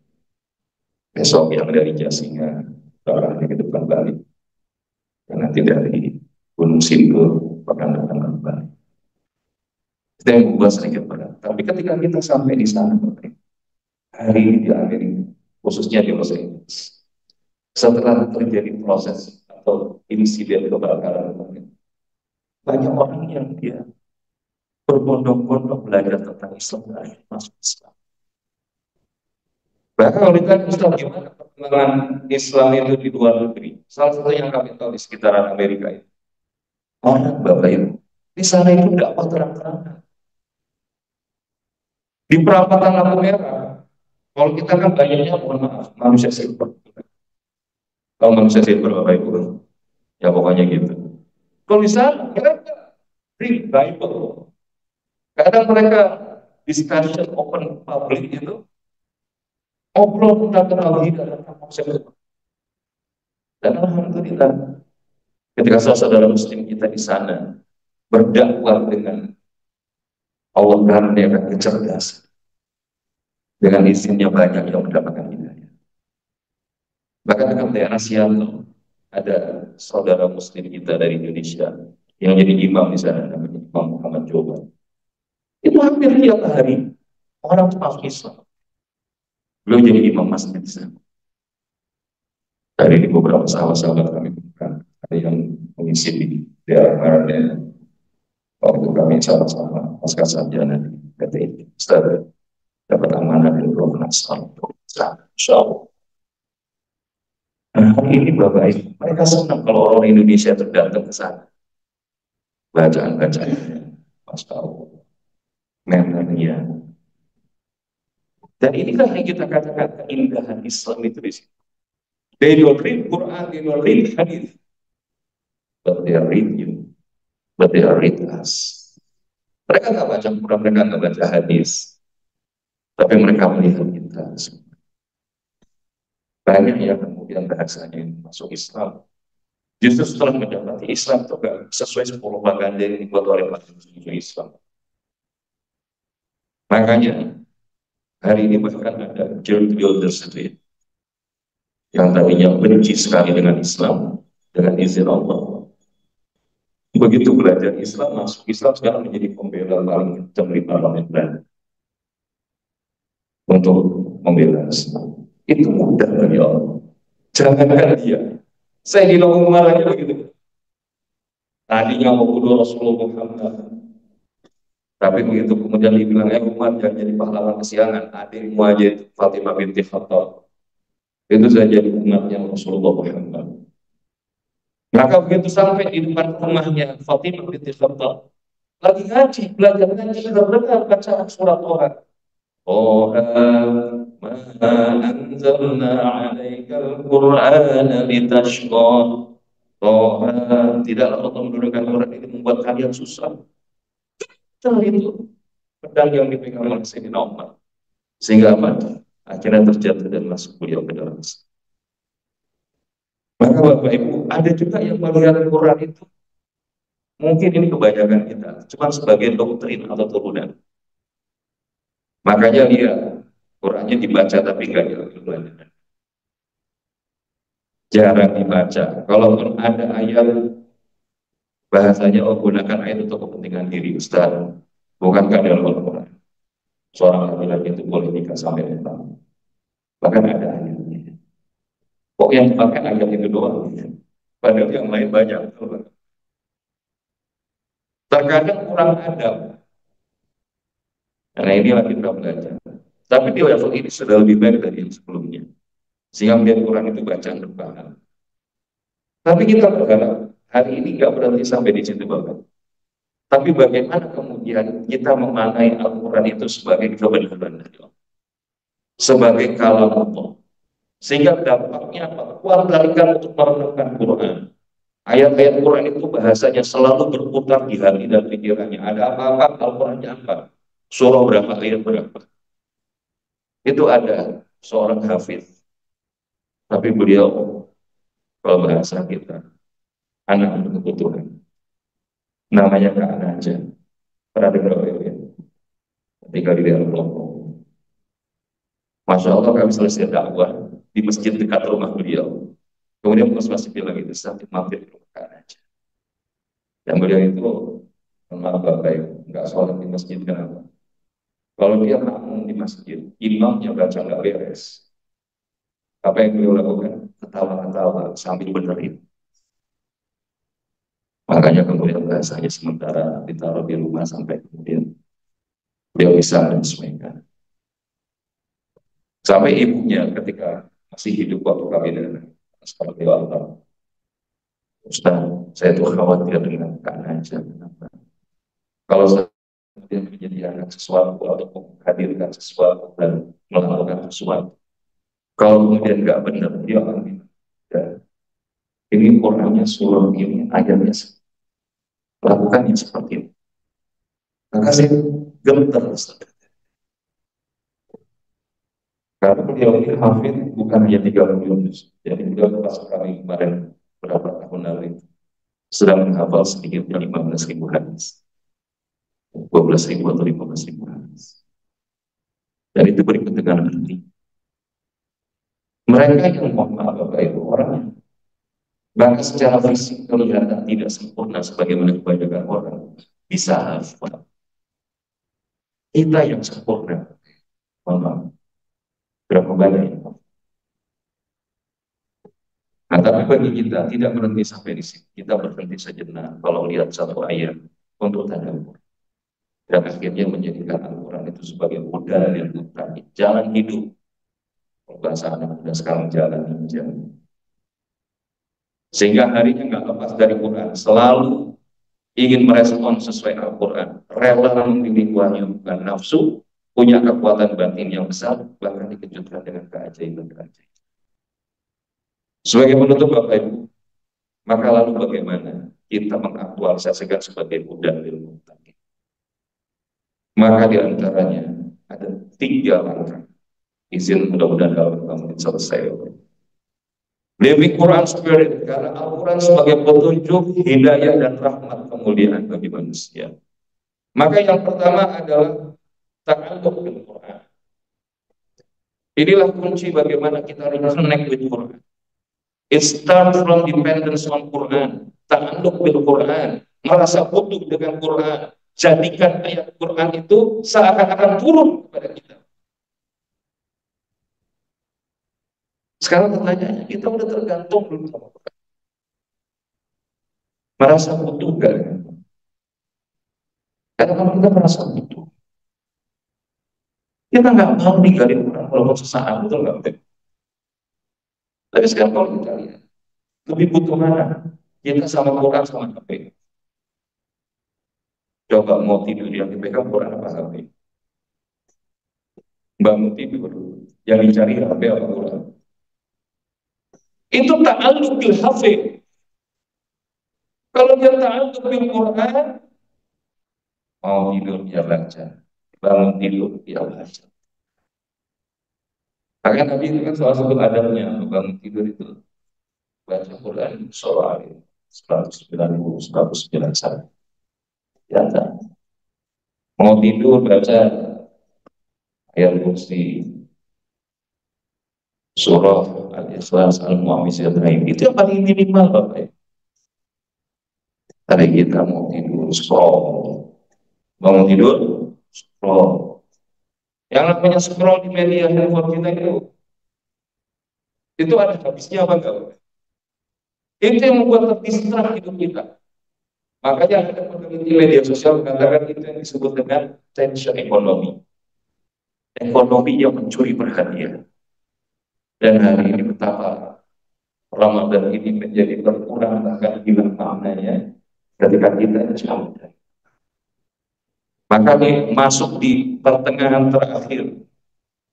[SPEAKER 1] Besok yang dari Jasinga, orang di depan Bali. Dan nanti dari Gunung Sindur, akan datang kembali. Itu yang membuat sedikit berat. Tapi ketika kita sampai di sana, hari ini di Amerika, khususnya di Los Angeles, setelah terjadi proses atau insiden kebakaran, banyak orang yang dia berbondong-bondong belajar tentang Islam dan akhirnya masuk Islam. Bahkan kalau ditanya Islam gimana perkembangan Islam itu di luar negeri, salah satu yang kami tahu di sekitaran Amerika itu, orang Bapak Ibu di sana itu dakwah terang-terangan. Di perapatan lampu merah, kalau kita kan banyaknya, mohon maaf, manusia silver. Kalau manusia silver Bapak Ibu, ya pokoknya gitu. Kalau di sana mereka read Bible. Kadang mereka discussion open public itu ngobrol tentang tauhid dan tentang konsep itu. Dan alhamdulillah, ketika saudara muslim kita di sana berdakwah dengan Allah karuniakan kecerdasan, dengan izinnya banyak yang mendapatkan hidayah. Bahkan dengan daerah Sianto, ada saudara muslim kita dari Indonesia yang jadi imam di sana, namanya Imam Muhammad Joba. Itu hampir tiap hari orang masuk Islam. Beliau jadi imam masjid di sana. Dari di beberapa sahabat-sahabat kami bukan ada yang mengisi di daerah Marannya. Waktu kami sama-sama pasca sarjana di PTI, Ustaz dapat amanah dari Roh Nasr. Insya Allah. Nah, hari ini Bapak Ibu, mereka senang kalau orang Indonesia itu datang ke sana. Bacaan-bacaannya, Masya Allah, memorinya. Dan inilah yang kita katakan keindahan Islam itu di sini. They don't read Quran, they don't read Hadith, but they read you, but they read us. Mereka nggak baca Quran, mereka nggak baca hadis, tapi mereka melihat kita. Banyak yang kemudian bahasanya masuk Islam. Justru setelah mendapati Islam itu nggak sesuai propaganda yang dibuat oleh masyarakat Islam. Makanya hari ini bahkan ada George Wilders itu ya, yang tadinya benci sekali dengan Islam, dengan izin Allah. Begitu belajar Islam, masuk Islam, sekarang menjadi pembela paling kencang di parlemen untuk membela Islam. Itu mudah bagi Allah. Jangankan dia. Saya di Umar aja begitu. Tadinya mau bunuh Rasulullah Muhammad. Tapi begitu kemudian dibilang, Umar jangan jadi pahlawan kesiangan. Adikmu aja itu Fatimah binti Khattab. Itu saya jadi umatnya Rasulullah Muhammad. Maka begitu sampai di depan rumahnya Fatimah binti Khattab, lagi ngaji, belajar ngaji, sudah dengar bacaan surat Tuhan. Ma anzalna 'alaikal Qur'ana litashqa. Tidaklah Allah menurunkan Quran ini membuat kalian susah. Betul itu pedang yang dipegang oleh Sayyidina Umar. Sehingga apa? Akhirnya terjatuh dan masuk beliau ke dalam Islam. Maka Bapak Ibu, ada juga yang melihat Quran itu mungkin ini kebanyakan kita, cuma sebagai doktrin atau turunan. Makanya dia Qurannya dibaca tapi nggak dilakukan. Jarang dibaca. Kalaupun ada ayat, bahasanya gunakan ayat untuk kepentingan diri Ustaz. Bukankah dalam Al-Quran seorang laki-laki itu boleh nikah sampai 4 tahun? Bahkan ada ayatnya. Kok yang dipakai ayat itu doang? Padahal yang lain banyak. Terkadang kurang adab. Karena inilah kita belajar. Tapi di level ini sudah lebih baik dari yang sebelumnya. Sehingga menjadi Quran itu bacaan berbahan. Tapi kita berharap hari ini nggak berhenti sampai di situ Bapak. Tapi bagaimana kemudian kita memaknai Al-Quran itu sebagai kebenaran dari Allah, sebagai kalam Allah, sehingga dampaknya apa? Kuat tarikan untuk merenungkan Quran. Ayat-ayat Quran itu bahasanya selalu berputar di hati dan pikirannya. Ada apa-apa, Al-Qurannya apa? Surah berapa, ayat berapa? Itu ada seorang hafiz, tapi beliau, kalau bahasa kita, anak kebutuhan. Namanya Kak Naja. Pernah dengar ya? Ketika di dalam kelompok. Masya Allah kami selesai dakwah di masjid dekat rumah beliau. Kemudian masih bilang itu sampai mampir ke rumah Kak Naja. Dan beliau itu, maaf Bapak Ibu, nggak sholat di masjid kenapa? Kalau dia makmum di masjid, imamnya baca nggak beres. Apa yang beliau lakukan? Ketawa-ketawa sambil benerin. Makanya kemudian bahasanya sementara ditaruh di rumah sampai kemudian beliau bisa menyesuaikan. Sampai ibunya ketika masih hidup waktu kami dan seperti Allah, Ustaz, saya tuh khawatir dengan Kak Naja. Kenapa? Kalau saya menyediakan sesuatu atau menghadirkan sesuatu dan melakukan sesuatu, kalau kemudian nggak benar, dia akan bilang, ya, ini Qurannya surah ini ayatnya lakukan yang seperti itu. Maka saya gemetar, karena beliau ini hafid bukan hanya 30 juz. Jadi beliau pas kami kemarin berapa tahun lalu sedang menghafal sedikitnya 15.000 hadis, 12.000 atau 15.000 hadis. Dan itu berikut dengan arti. Mereka yang mohon maaf Bapak Ibu, orangnya Bahkan secara fisik kelihatan tidak sempurna sebagaimana kebanyakan orang bisa hafal. Kita yang sempurna, mohon berapa banyak. Nah, tapi bagi kita tidak berhenti sampai di sini. Kita berhenti sejenak kalau lihat satu ayat untuk tadabbur. Dan akhirnya menjadikan Al-Quran itu sebagai modal yang mutaki, jalan hidup. Bahasa anak muda sekarang jalan hijau. Sehingga harinya nggak lepas dari Quran, selalu ingin merespon sesuai Al-Quran, rela memilih wahyu bukan nafsu, punya kekuatan batin yang besar, bahkan dikejutkan dengan keajaiban-keajaiban. Sebagai penutup Bapak Ibu, maka lalu bagaimana kita mengaktualisasikan sebagai modal ilmu tadi? Maka diantaranya ada 3 langkah. Izin mudah-mudahan kalau kamu selesai. Living Quran Spirit, karena Al-Quran sebagai petunjuk, hidayah, dan rahmat kemuliaan bagi manusia. Maka yang pertama adalah ta'alluq bil Quran. Inilah kunci bagaimana kita reconnect with Quran. It starts from dependence on Quran. Ta'alluq bil Quran, merasa butuh dengan Quran. Jadikan ayat Quran itu seakan-akan turun kepada kita. Sekarang pertanyaannya, kita udah tergantung belum sama Quran? Merasa butuh gak? Karena kalau kita merasa butuh, kita nggak mau ninggalin Quran walaupun sesaat, betul nggak? Tapi sekarang kalau kita lihat, lebih butuh mana? Kita sama Quran sama HP. Coba mau tidur yang dipegang Quran apa HP? Bangun tidur, yang dicari HP apa Quran? Itu ta'alluq bil hafid. Kalau dia ta'alluq bil Quran, mau tidur dia baca, bangun tidur dia baca. Makanya Nabi itu kan salah satu adabnya bangun tidur itu baca Quran surah 190, 191. Ya, mau tidur baca ayat kursi, surah Al-Ikhlas, Al-Mu'awwidzatain. Itu yang paling minimal Bapak ya. Tadi kita mau tidur scroll, bangun tidur scroll. Yang namanya scroll di media handphone kita itu ada habisnya apa enggak? Itu yang membuat terdistrak hidup kita. Makanya ada peneliti media sosial mengatakan itu yang disebut dengan tension ekonomi. Ekonomi yang mencuri perhatian. Dan hari ini betapa Ramadan ini menjadi berkurang bahkan hilang maknanya ketika kita jauh. Maka masuk di pertengahan terakhir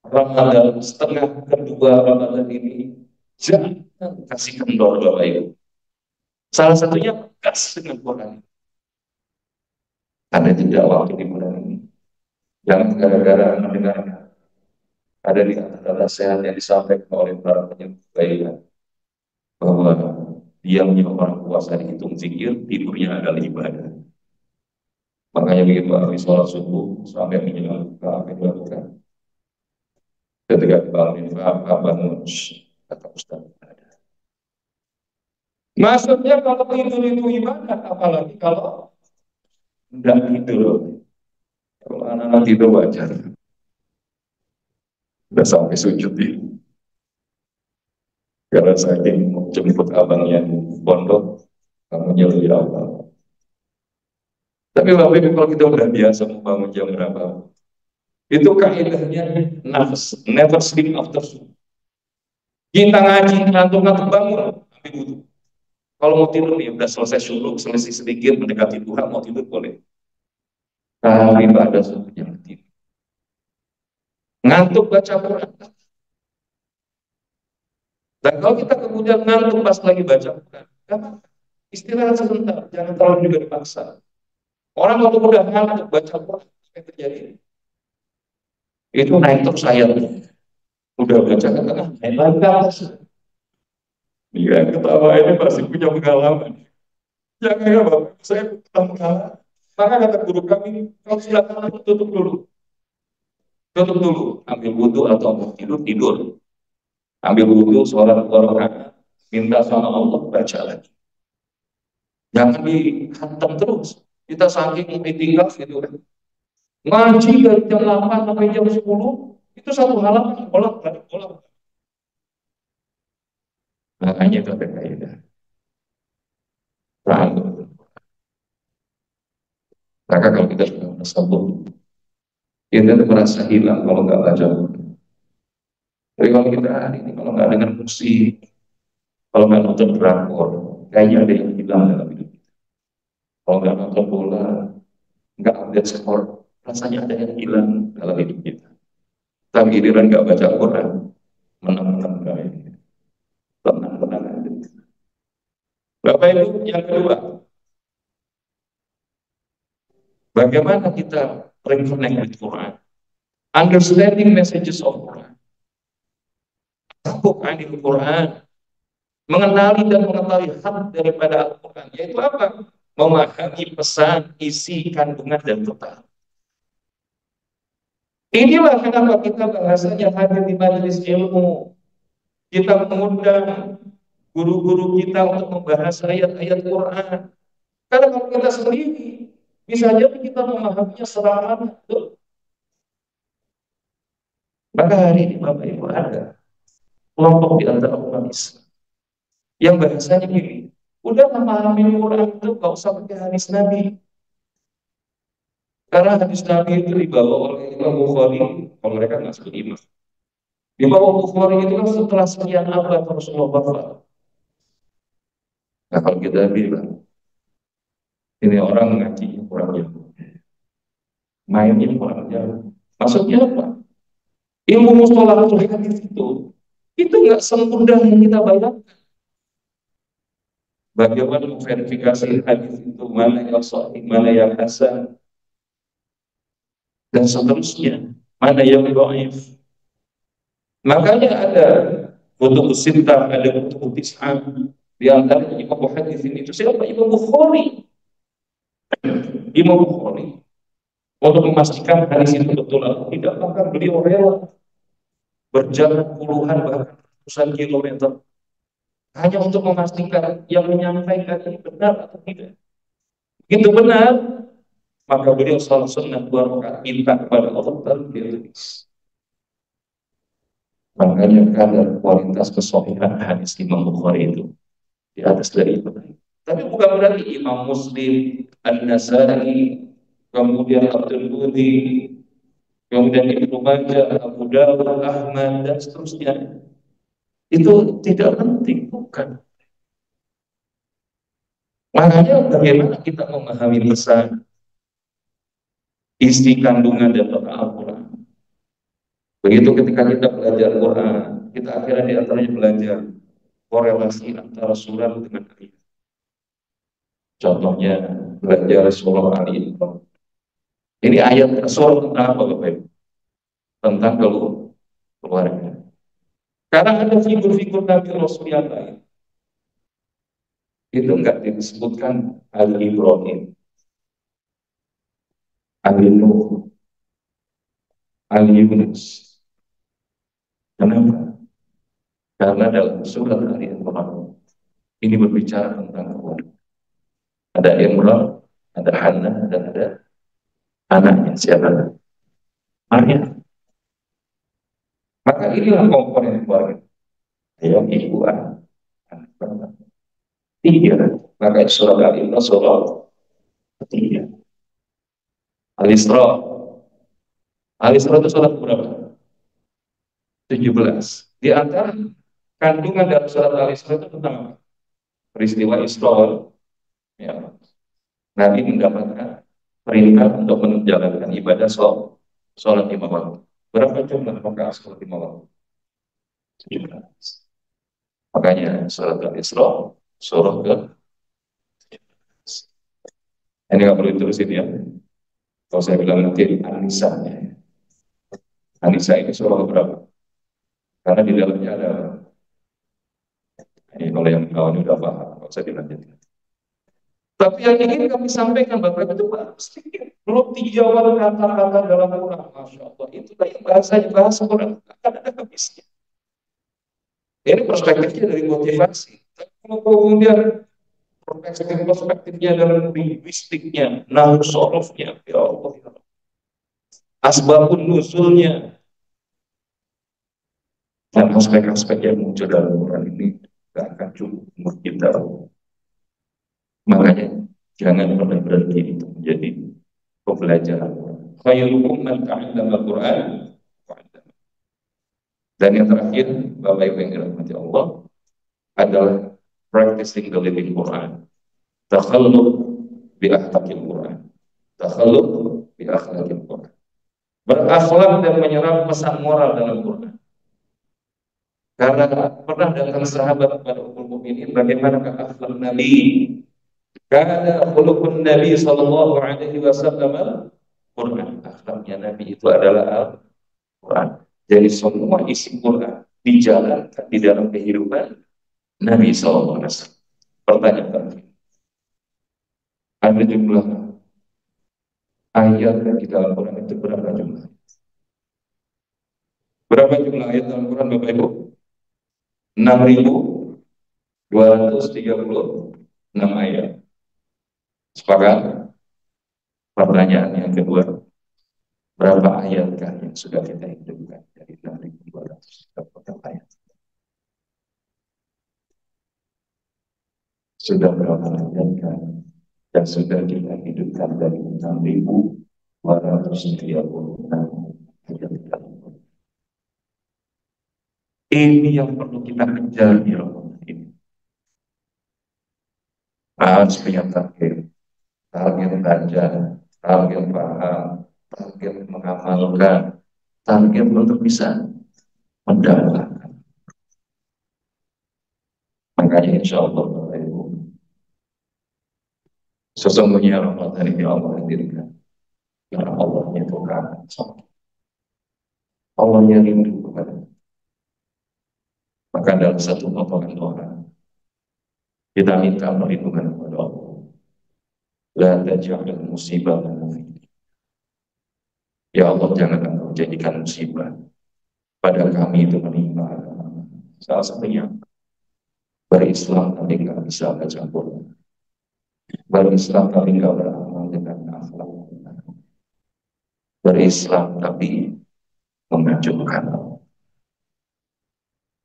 [SPEAKER 1] Ramadan, setengah kedua Ramadan ini, jangan kasih kendor Bapak Ibu. Salah satunya gas dengan Quran. Ada jeda waktu di bulan ini. Jangan gara-gara mendengar ada di kata-kata sehat yang disampaikan oleh para penyembuh kebaikan bahwa diamnya orang puasa dihitung zikir, tidurnya adalah ibadah. Makanya begitu habis sholat subuh sampai menjelang buka apa yang dilakukan. Ketika bangun bangun kata Ustaz. Maksudnya kalau tidur itu ibadah, apalagi kalau tidak tidur. Kalau anak-anak tidur wajar. Sudah sampai sujud di. Karena saya ingin jemput abang yang pondok, kamunya lebih awal. Tapi Bapak Ibu kalau kita udah biasa mau bangun jam berapa, itu kaidahnya nafs, never sleep after subuh. Kita ngaji ngantuk-ngantuk bangun, ambil wudhu. Kalau mau tidur nih udah selesai syuruk, selesai sedikit mendekati Tuhan, mau tidur boleh. Kalau ibadah subuh jangan tidur. Ngantuk baca Quran. Dan kalau kita kemudian ngantuk pas lagi baca Quran, istirahat sebentar, jangan terlalu juga dipaksa. Orang waktu udah ngantuk baca Quran, apa yang terjadi? Itu naik terus ayatnya. Udah baca ke tengah, naik lagi ke atas. Iya, ketawa ini pasti punya pengalaman. Jangan ya Bapak, saya punya pengalaman. Maka kata guru kami, kalau sudah ngantuk tutup dulu. Tutup dulu, ambil wudhu atau mau tidur, tidur. Ambil wudhu, sholat 2 rakaat, minta sama Allah, baca lagi. Jangan dihantam terus. Kita saking itikaf gitu kan. Ngaji dari jam 8 sampai jam 10, itu satu halaman bolak-balik bolak. Makanya itu ada kaidah. Nah, maka kalau kita sudah merasa kita tuh merasa hilang kalau nggak baca Quran. Tapi kalau kita hari ini kalau nggak dengar musik, kalau nggak nonton drakor, kayaknya ada yang hilang dalam hidup. Kalau nggak nonton bola, nggak update skor, rasanya ada yang hilang dalam hidup kita. Tapi giliran nggak baca Quran, menang-menang kayak tenang-tenang aja. Bapak Ibu, yang kedua, bagaimana kita reconnect with Quran? Understanding messages of Quran. Bukan di Quran, mengenali dan mengetahui hak daripada Al-Quran, yaitu apa? Memahami pesan, isi, kandungan, dan total. Inilah kenapa kita bahasanya hadir di majelis ilmu. Kita mengundang guru-guru kita untuk membahas ayat-ayat Quran. Karena kalau kita sendiri, bisa jadi kita memahaminya selama itu. Maka hari ini Bapak Ibu ada kelompok di antara umat Islam yang bahasanya gini, udah memahami Quran itu gak usah pakai hadis Nabi. Karena hadis Nabi itu dibawa oleh Imam Bukhari, kalau mereka nggak sebut imam. Dibawa Bukhari itu kan setelah sekian abad Rasulullah wafat. Nah kalau kita bilang, ini orang ngaji kurang jauh, mainnya kurang jauh. Maksudnya apa? Ilmu mustalahul hadis itu nggak semudah yang kita bayangkan. Bagaimana verifikasi hadis itu, mana yang sahih, mana yang hasan, dan seterusnya, mana yang dhaif. Makanya ada kutub sittah, ada kutub tis'ah. Di antara imam hadis ini itu siapa? Imam Bukhari. Imam Bukhari. Untuk memastikan hadis itu betul atau tidak, maka beliau rela berjalan puluhan bahkan ratusan kilometer hanya untuk memastikan yang menyampaikan ini benar atau tidak. Itu benar, maka beliau salat sunat 2 rakaat minta kepada Allah dan dia tulis. Makanya kadar kualitas kesahihan hadis Imam Bukhari itu di atas dari itu. Tapi bukan berarti Imam Muslim, An-Nasai, kemudian At-Tirmidzi, kemudian Ibnu Majah, Abu Dawud, Ahmad, dan seterusnya itu tidak penting, bukan. Makanya bagaimana kita memahami pesan, isi kandungan dan total Al-Quran. Begitu ketika kita belajar Quran, kita akhirnya di antaranya belajar korelasi antara surat dengan ayat. Contohnya belajar surah Ali Imran. Ini ayat surah tentang apa Bapak Ibu? Tentang keluarga. Karena ada figur-figur Nabi Rasul yang lain. Itu enggak disebutkan Ali Ibrahim, Ali Nuh, Ali Yunus. Kenapa? Karena dalam surat Ali Imran ini berbicara tentang keluarga. Ada Imran, ada Hannah, dan ada anaknya siapa? Maryam. Maka inilah komponen keluarga. Ayah, ibu, anak, anak. Tiga. Maka surat Ali Imran surah ketiga. Al-Isra. Al-Isra itu surat berapa? 17. Di antara kandungan dalam surat Al-Isra itu tentang peristiwa Isra. Ya. Nabi mendapatkan perintah untuk menjalankan ibadah sholat 5 waktu. Berapa jumlah rakaat sholat 5 waktu? 17. Makanya surat Al-Isra surah ke, ini nggak perlu ditulisin ya. Kalau saya bilang nanti An-Nisa. An-Nisa ini surah berapa? Karena di dalamnya ada, ini kalau yang kawan udah paham, kalau saya dilanjutkan. Tapi yang ingin kami sampaikan Bapak itu bagus. Belum dijawab kata-kata dalam Quran, Masya Allah. Itulah yang bahasa Quran akan ada habisnya. Ini perspektifnya dari motivasi. Tapi kalau kemudian perspektifnya dalam linguistiknya, nahsorofnya, ya Allah, asbabun nuzulnya, dan aspek-aspek yang muncul dalam Quran ini tidak akan cukup umur kita. Makanya jangan pernah berhenti itu menjadi pembelajaran. Khairukum man ta'allama al-Quran. Dan yang terakhir, Bapak Ibu yang dirahmati Allah, adalah practicing the living Quran. Takhalluq bi akhlaqil Quran. Takhalluq bi akhlaqil Quran. Berakhlak dan menyerap pesan moral dalam Quran. Karena pernah datang sahabat kepada Ummul Mukminin, bagaimana akhlak Nabi? Karena khuluqun Nabi sallallahu alaihi wasallam Quran. Akhlaknya Nabi itu adalah Al-Quran. Jadi semua isi Quran dijalankan di dalam kehidupan Nabi sallallahu alaihi wasallam. Pertanyaan, ada jumlah ayat di dalam Quran itu berapa jumlah? Berapa jumlah ayat dalam Quran, Bapak Ibu? 6.236 ayat. Sepakat? Pertanyaan yang kedua, berapa ayatkah yang sudah kita hidupkan dari 6.236 ayat? Sudah berapa ayatkah yang sudah kita hidupkan dari 6.236 ayat? Ini yang perlu kita kejar di Ramadan ini. Harus punya target baca, target paham, target mengamalkan, target untuk bisa mendapatkan. Makanya insya Allah Bapak Ibu, sesungguhnya Ramadan ini Allah hadirkan karena Allahnya itu kangen sama kita. Allahnya rindu kepada kita. Maka dalam satu potongan doa kita minta perlindungan kepada Allah. La taj'al musibahana fi. Ya Allah, jangan Engkau jadikan musibah pada kami itu menimpa. Salah satunya berislam tapi nggak bisa baca Quran, berislam tapi nggak beramal dengan akhlak, berislam tapi mengacungkan Allah.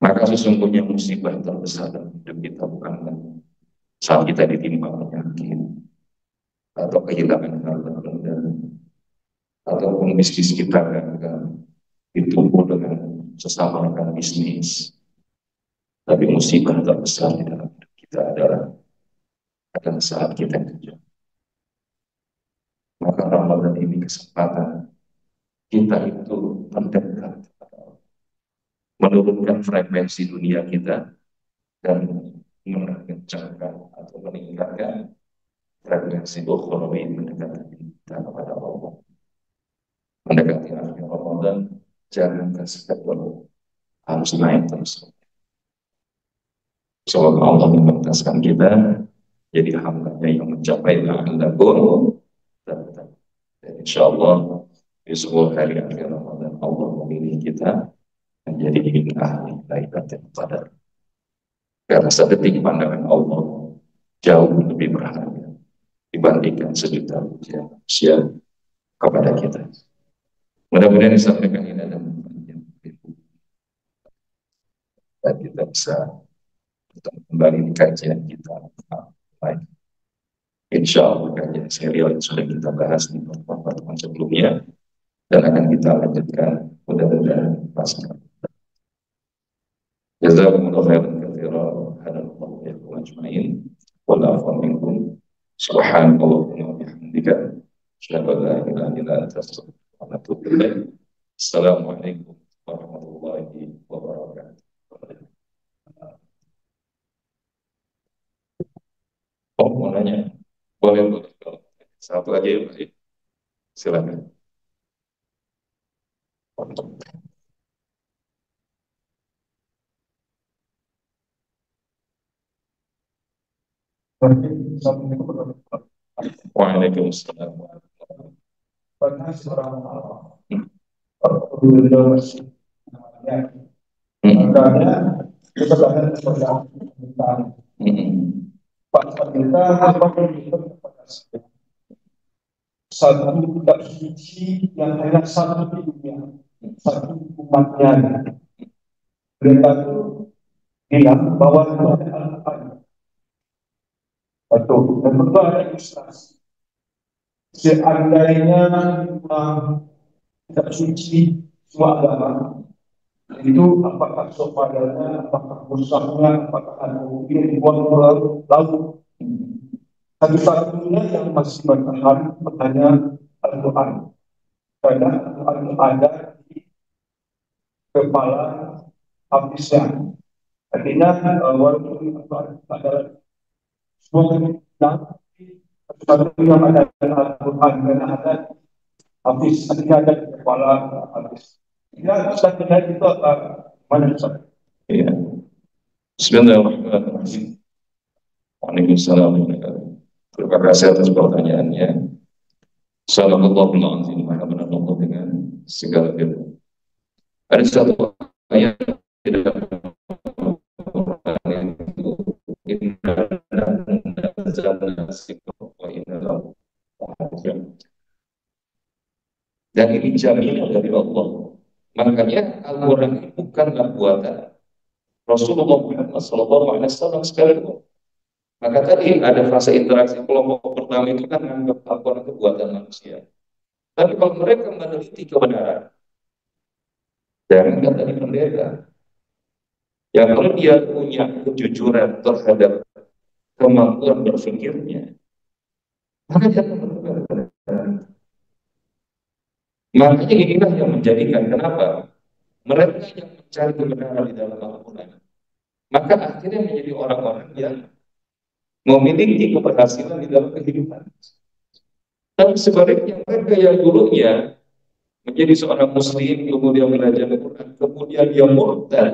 [SPEAKER 1] Maka sesungguhnya musibah terbesar dalam hidup kita bukanlah saat kita ditimpa penyakit atau kehilangan harta benda ataupun bisnis kita gagal, ditumpu dengan sesama rekan bisnis. Tapi musibah terbesar di dalam hidup kita adalah saat kita kerja. Maka Ramadan ini kesempatan kita itu mendekat kepada Allah, menurunkan frekuensi dunia kita dan mengencangkan atau meningkatkan frekuensi ukhrawi mendekati kita kepada Allah. Mendekati akhir Ramadan, jangan tersekat dulu, harus naik terus. Semoga Allah mementaskan kita jadi hamba-Nya yang mencapai la'allakum tattaqun. Dan insya Allah di 10 hari akhir Ramadan Allah memilih kita menjadi ahli Lailatul Qadar. Karena sedetik pandangan Allah jauh lebih berharga dibandingkan sejuta manusia kepada kita. Mudah-mudahan disampaikan ini ada manfaatnya dan kita bisa kembali di kajian kita baik. Insya Allah kajian serial yang sudah kita bahas di pertemuan sebelumnya dan akan kita lanjutkan mudah-mudahan pasca. Jazakumullahu khairan katsiran hadallahu wa ajmain wa la'afwa minkum subhanallah wa bihamdika asyhadu an la ilaha illa anta astaghfiruka wa atubu ilaik. Assalamualaikum warahmatullahi wabarakatuh. Oh, mau nanya? Boleh. Satu aja ya, Pak. Silakan. Waalaikumsalam.
[SPEAKER 2] Pernah seorang beliau masih namanya makanya kita banyak kepada kita. Pak kita apa kepada satu kitab suci yang hanya satu di dunia, satu umatnya. Mereka itu bilang bahwa itu ada Al-Quran. Betul. Dan tentu ada ilustrasi. Seandainya kitab suci semua agama itu apakah sopadanya, apakah musafnya, apakah ada mungkin dibuang ke laut. Satu-satunya yang masih bertahan pertanyaan Al-Quran. Karena Al-Quran ada di kepala habisnya. Artinya walaupun Al-Quran adalah semua satu yang ada dalam Al-Quran karena ada habis, artinya ada di kepala habis. Ya, satunya itu mana Ustaz?
[SPEAKER 1] Iya. Bismillahirrahmanirrahim. Waalaikumsalam warahmatullahi wabarakatuh. Terima kasih atas pertanyaannya. Sallallahu alaihi wasallam Allah dengan segala firman. Ada satu ayat tidak dan ini jaminan dari Allah. Makanya Al-Quran ini bukanlah buatan Rasulullah Muhammad SAW sekalipun. Maka tadi ada fase interaksi kelompok pertama itu kan menganggap Al-Quran itu buatan manusia. Tapi kalau mereka meneliti kebenaran, jangan kata di pendeta, yang kalau dia punya kejujuran terhadap kemampuan berpikirnya, maka dia akan menemukan kebenaran. Makanya inilah yang menjadikan kenapa mereka yang mencari kebenaran di dalam Al-Quran, maka akhirnya menjadi orang-orang yang memiliki keberhasilan di dalam kehidupan. Tapi sebaliknya mereka yang dulunya menjadi seorang muslim, kemudian belajar Al-Quran, kemudian dia murtad,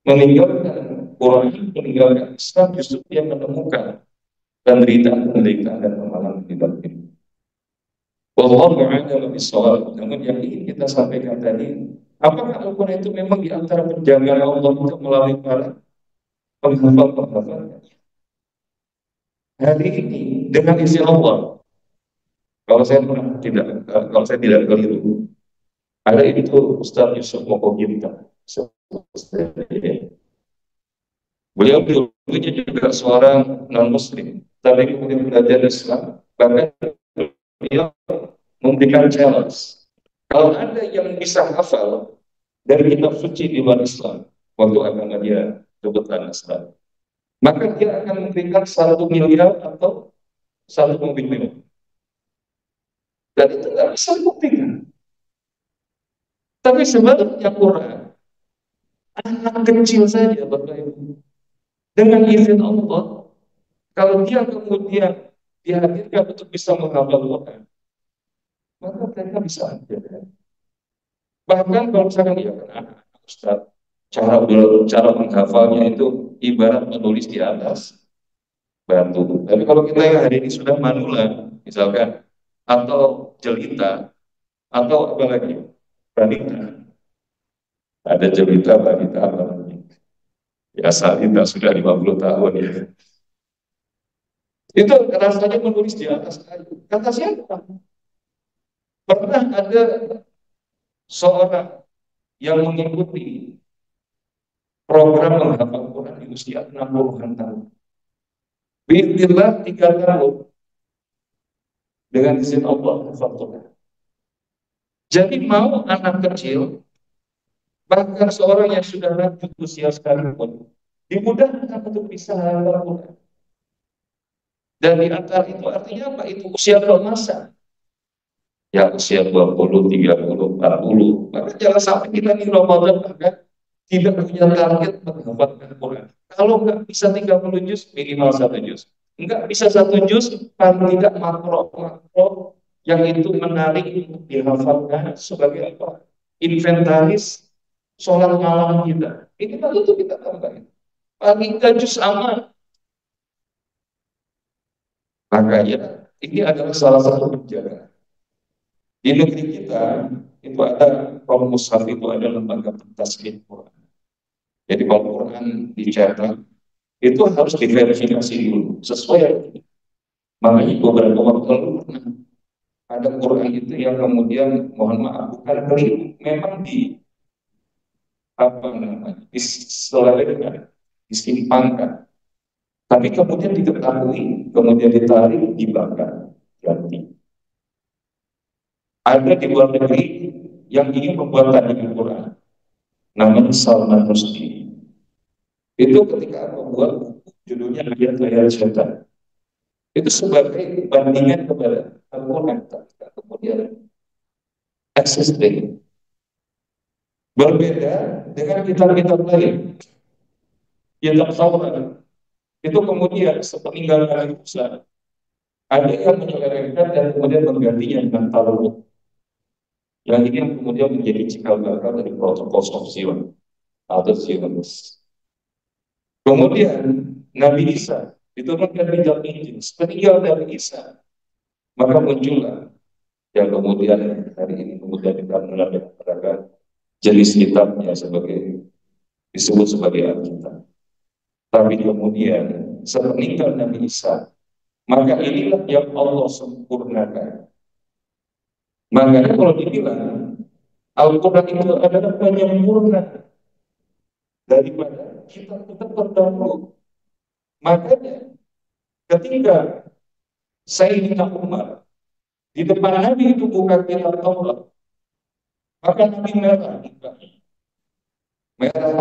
[SPEAKER 1] meninggalkan Quran, meninggalkan Islam, justru dia menemukan penderitaan dan pengalaman di dalam hidup. Wallahu a'lam bishawab. Namun yang ingin kita sampaikan tadi, apakah Al-Quran itu memang di antara penjagaan Allah itu melalui para penghafal-penghafalnya? Hari ini dengan izin Allah, kalau saya tidak keliru, ada itu Ustaz Yusuf Mokoginta. Beliau dulunya juga seorang non-muslim, tapi kemudian belajar Islam, bahkan beliau memberikan challenge. Kalau ada yang bisa hafal dari kitab suci di luar Islam, waktu agama dia kebetulan Islam, maka dia akan memberikan 1 miliar atau 1 mobil mewah. Dan itu nggak bisa dibuktikan. Tapi sebenarnya Quran, anak kecil saja Bapak Ibu, dengan izin Allah, kalau dia kemudian dihadirkan untuk bisa menghafal Quran, maka mereka bisa aja. Bahkan kalau misalkan dia kan anak Ustaz, cara menghafalnya itu ibarat menulis di atas batu. Tapi kalau kita yang hari ini sudah manula, misalkan, atau jelita, atau apa lagi, balita. Ada jelita, balita, apa lagi? Ya salita sudah 50 tahun ya. Itu rasanya menulis di atas kayu. Kata siapa? Pernah ada seorang yang mengikuti program menghafal Quran di usia 60-an tahun. Bismillah 3 tahun dengan izin Allah hafal Quran. Jadi mau anak kecil, bahkan seorang yang sudah lanjut usia sekalipun, dimudahkan untuk bisa hafal Quran. Dan di antara itu artinya apa? Itu usia keemasan. Ya usia 20, 30, 40. Maka jangan sampai kita di Ramadan bahkan tidak punya target menghafalkan Quran. Kalau nggak bisa 30 juz, minimal 1 juz. Nggak bisa 1 juz, paling tidak makro-makro yang itu menarik untuk dihafalkan sebagai apa? Inventaris sholat malam kita. Ini baru itu kita tambahin. Paling nggak juz aman. Makanya ini adalah salah satu penjagaan. Di negeri kita itu ada Mushaf, itu ada lembaga pentasbih Quran. Jadi kalau Quran dicetak itu harus diverifikasi dulu sesuai. Makanya beberapa waktu lalu pernah ada Quran itu yang kemudian mohon maaf bukan keliru, memang di apa namanya diselewengkan, disimpangkan, tapi kemudian diketahui, kemudian ditarik, dibakar, ganti. Ada di luar negeri yang ingin membuat tandingan Quran, namanya Salman Rushdie. Itu ketika membuat buku judulnya Ayat-Ayat Syaitan, itu sebagai bandingan kepada Al-Quran, kemudian existing. Berbeda dengan kitab-kitab lain. Kitab Taurat itu kemudian sepeninggal Nabi Musa ada yang menyelewengkan dan kemudian menggantinya dengan Talmud. Yang ini yang kemudian menjadi cikal bakal dari protokol of Zion atau Zionis. Kemudian Nabi Isa diturunkan di dalam Injil. Sepeninggal Nabi Isa, maka muncullah yang kemudian hari ini kemudian kita menerapkan jenis kitabnya sebagai disebut sebagai Alkitab. Tapi kemudian sepeninggal Nabi Isa, maka inilah yang Allah sempurnakan. Makanya kalau dibilang Al-Quran itu adalah penyempurna daripada kitab-kitab terdahulu. Makanya ketika Sayyidina Umar di depan Nabi itu bukan kitab Taurat, maka Nabi merah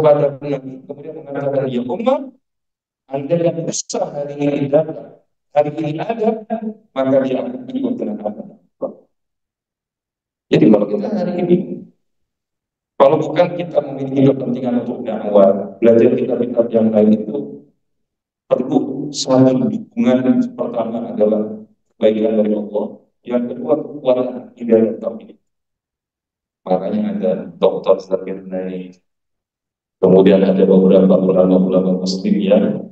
[SPEAKER 1] pada Nabi, kemudian mengatakan, ya Umar, Anda yang besar hari ini datang, hari ini ada, maka dia akan ikut dengan apa? Jadi kalau kita hari ini, kalau bukan kita memiliki kepentingan untuk dakwah, belajar kitab-kitab yang lain itu perlu selalu dukungan. Pertama adalah kebaikan dari Allah, yang kedua kekuatan hidayah tauhid. Makanya ada Dr. Zakir Naik, kemudian ada beberapa ulama-ulama muslim yang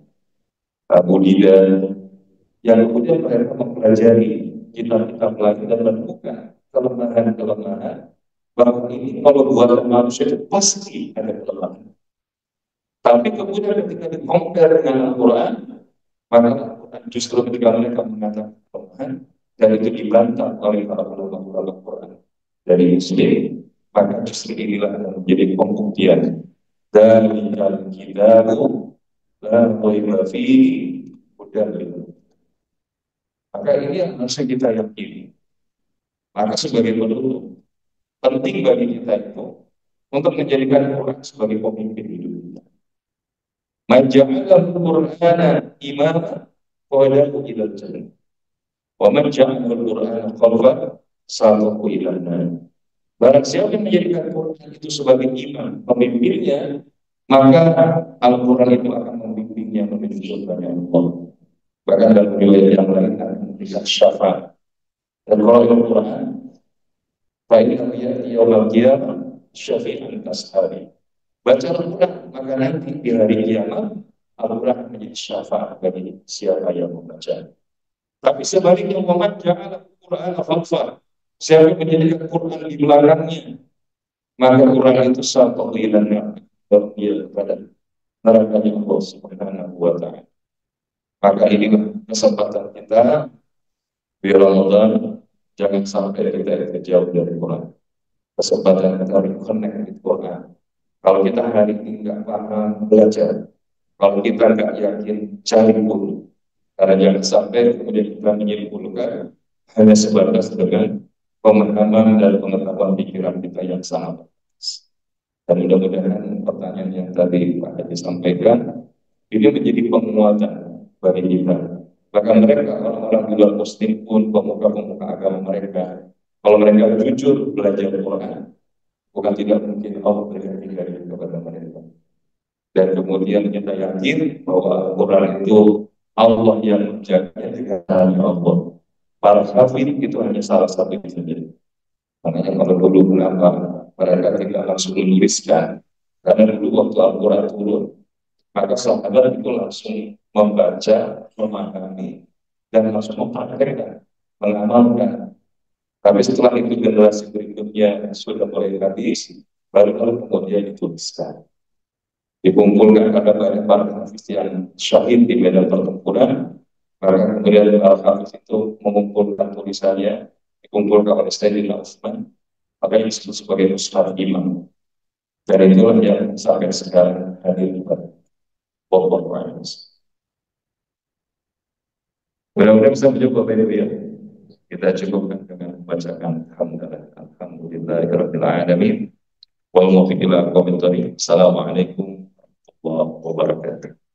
[SPEAKER 1] Abu Dida, yang kemudian mereka mempelajari kitab-kitab lain dan menemukan kelemahan-kelemahan bahwa ini kalau buatan manusia itu pasti ada kelemahan. Tapi kemudian ketika di-compare dengan Al-Quran, maka Al-Quran justru ketika mereka mengatakan kelemahan dan itu dibantah oleh para ulama-ulama Al-Quran dari Muslim, maka justru inilah yang menjadi pembuktian dari al-kitabu la raiba fihi hudan lil muttaqin. Maka ini yang harus kita yakini. Maka sebagai penutup, penting bagi kita itu untuk menjadikan Quran sebagai pemimpin hidup kita. Maja'al Qur'ana imama qadahu ilal jannah. Wa man ja'al Qur'ana qalba saqahu ilal nar. Barang siapa yang menjadikan Quran itu sebagai imam, pemimpinnya, maka Al-Quran itu akan membimbingnya menuju surga Allah. Bahkan dalam riwayat yang lain akan memberikan syafaat. Dan kalau Al-Quran, fa'innahu ya'ti yawmal qiyamah syafi'an kas'ari. Baca Al-Quran, maka nanti di hari kiamat Al-Quran menjadi syafaat bagi siapa yang membaca. Tapi sebaliknya, wa man ja'ala Al-Qur'ana khalfa, siapa yang menjadikan Quran di belakangnya, maka Quran itu satu ilannya berpihak kepada neraka Allah Subhanahu wa ta'ala. Maka inilah kesempatan kita di Ramadan, jangan sampai kita jauh dari Quran. Kesempatan kita reconnect di Quran. Kalau kita hari ini nggak paham, belajar. Kalau kita nggak yakin, cari dulu. Karena jangan sampai kemudian kita menyimpulkan hanya sebatas dengan pemahaman dan pengetahuan pikiran kita yang sangat bagus. Dan mudah-mudahan pertanyaan yang tadi Pak Haji sampaikan ini menjadi penguatan bagi kita. Bahkan mereka, orang-orang di luar Muslim pun, pemuka-pemuka agama mereka, kalau mereka jujur belajar Quran, bukan tidak mungkin Allah berikan hidayah kepada mereka. Dan kemudian kita yakin bahwa Quran itu Allah yang menjaganya dengan hanya Allah. Para hafid itu hanya salah satu saja. Makanya kalau dulu kenapa mereka tidak langsung menuliskan, karena dulu waktu Al-Quran turun, maka sahabat itu langsung membaca, memahami, dan langsung mempraktekkan, mengamalkan. Tapi setelah itu generasi berikutnya sudah mulai habis, baru kemudian dituliskan. dikumpulkan ada banyak para hafiz yang syahid di medan pertempuran. Maka kemudian para hafiz itu mengumpulkan tulisannya, dikumpulkan oleh Sayyidina Utsman, maka ini disebut sebagai Mushaf Imam. Dan itulah yang sampai sekarang hadir di Wallahu a'lam. Mudah-mudahan bisa menjawab Bapak Ibu ya. Kita cukupkan dengan membacakan alhamdulillah, alhamdulillahirabbil alamin. Wal muwaffiq ila aqwamit thoriq. Assalamualaikum warahmatullahi wabarakatuh.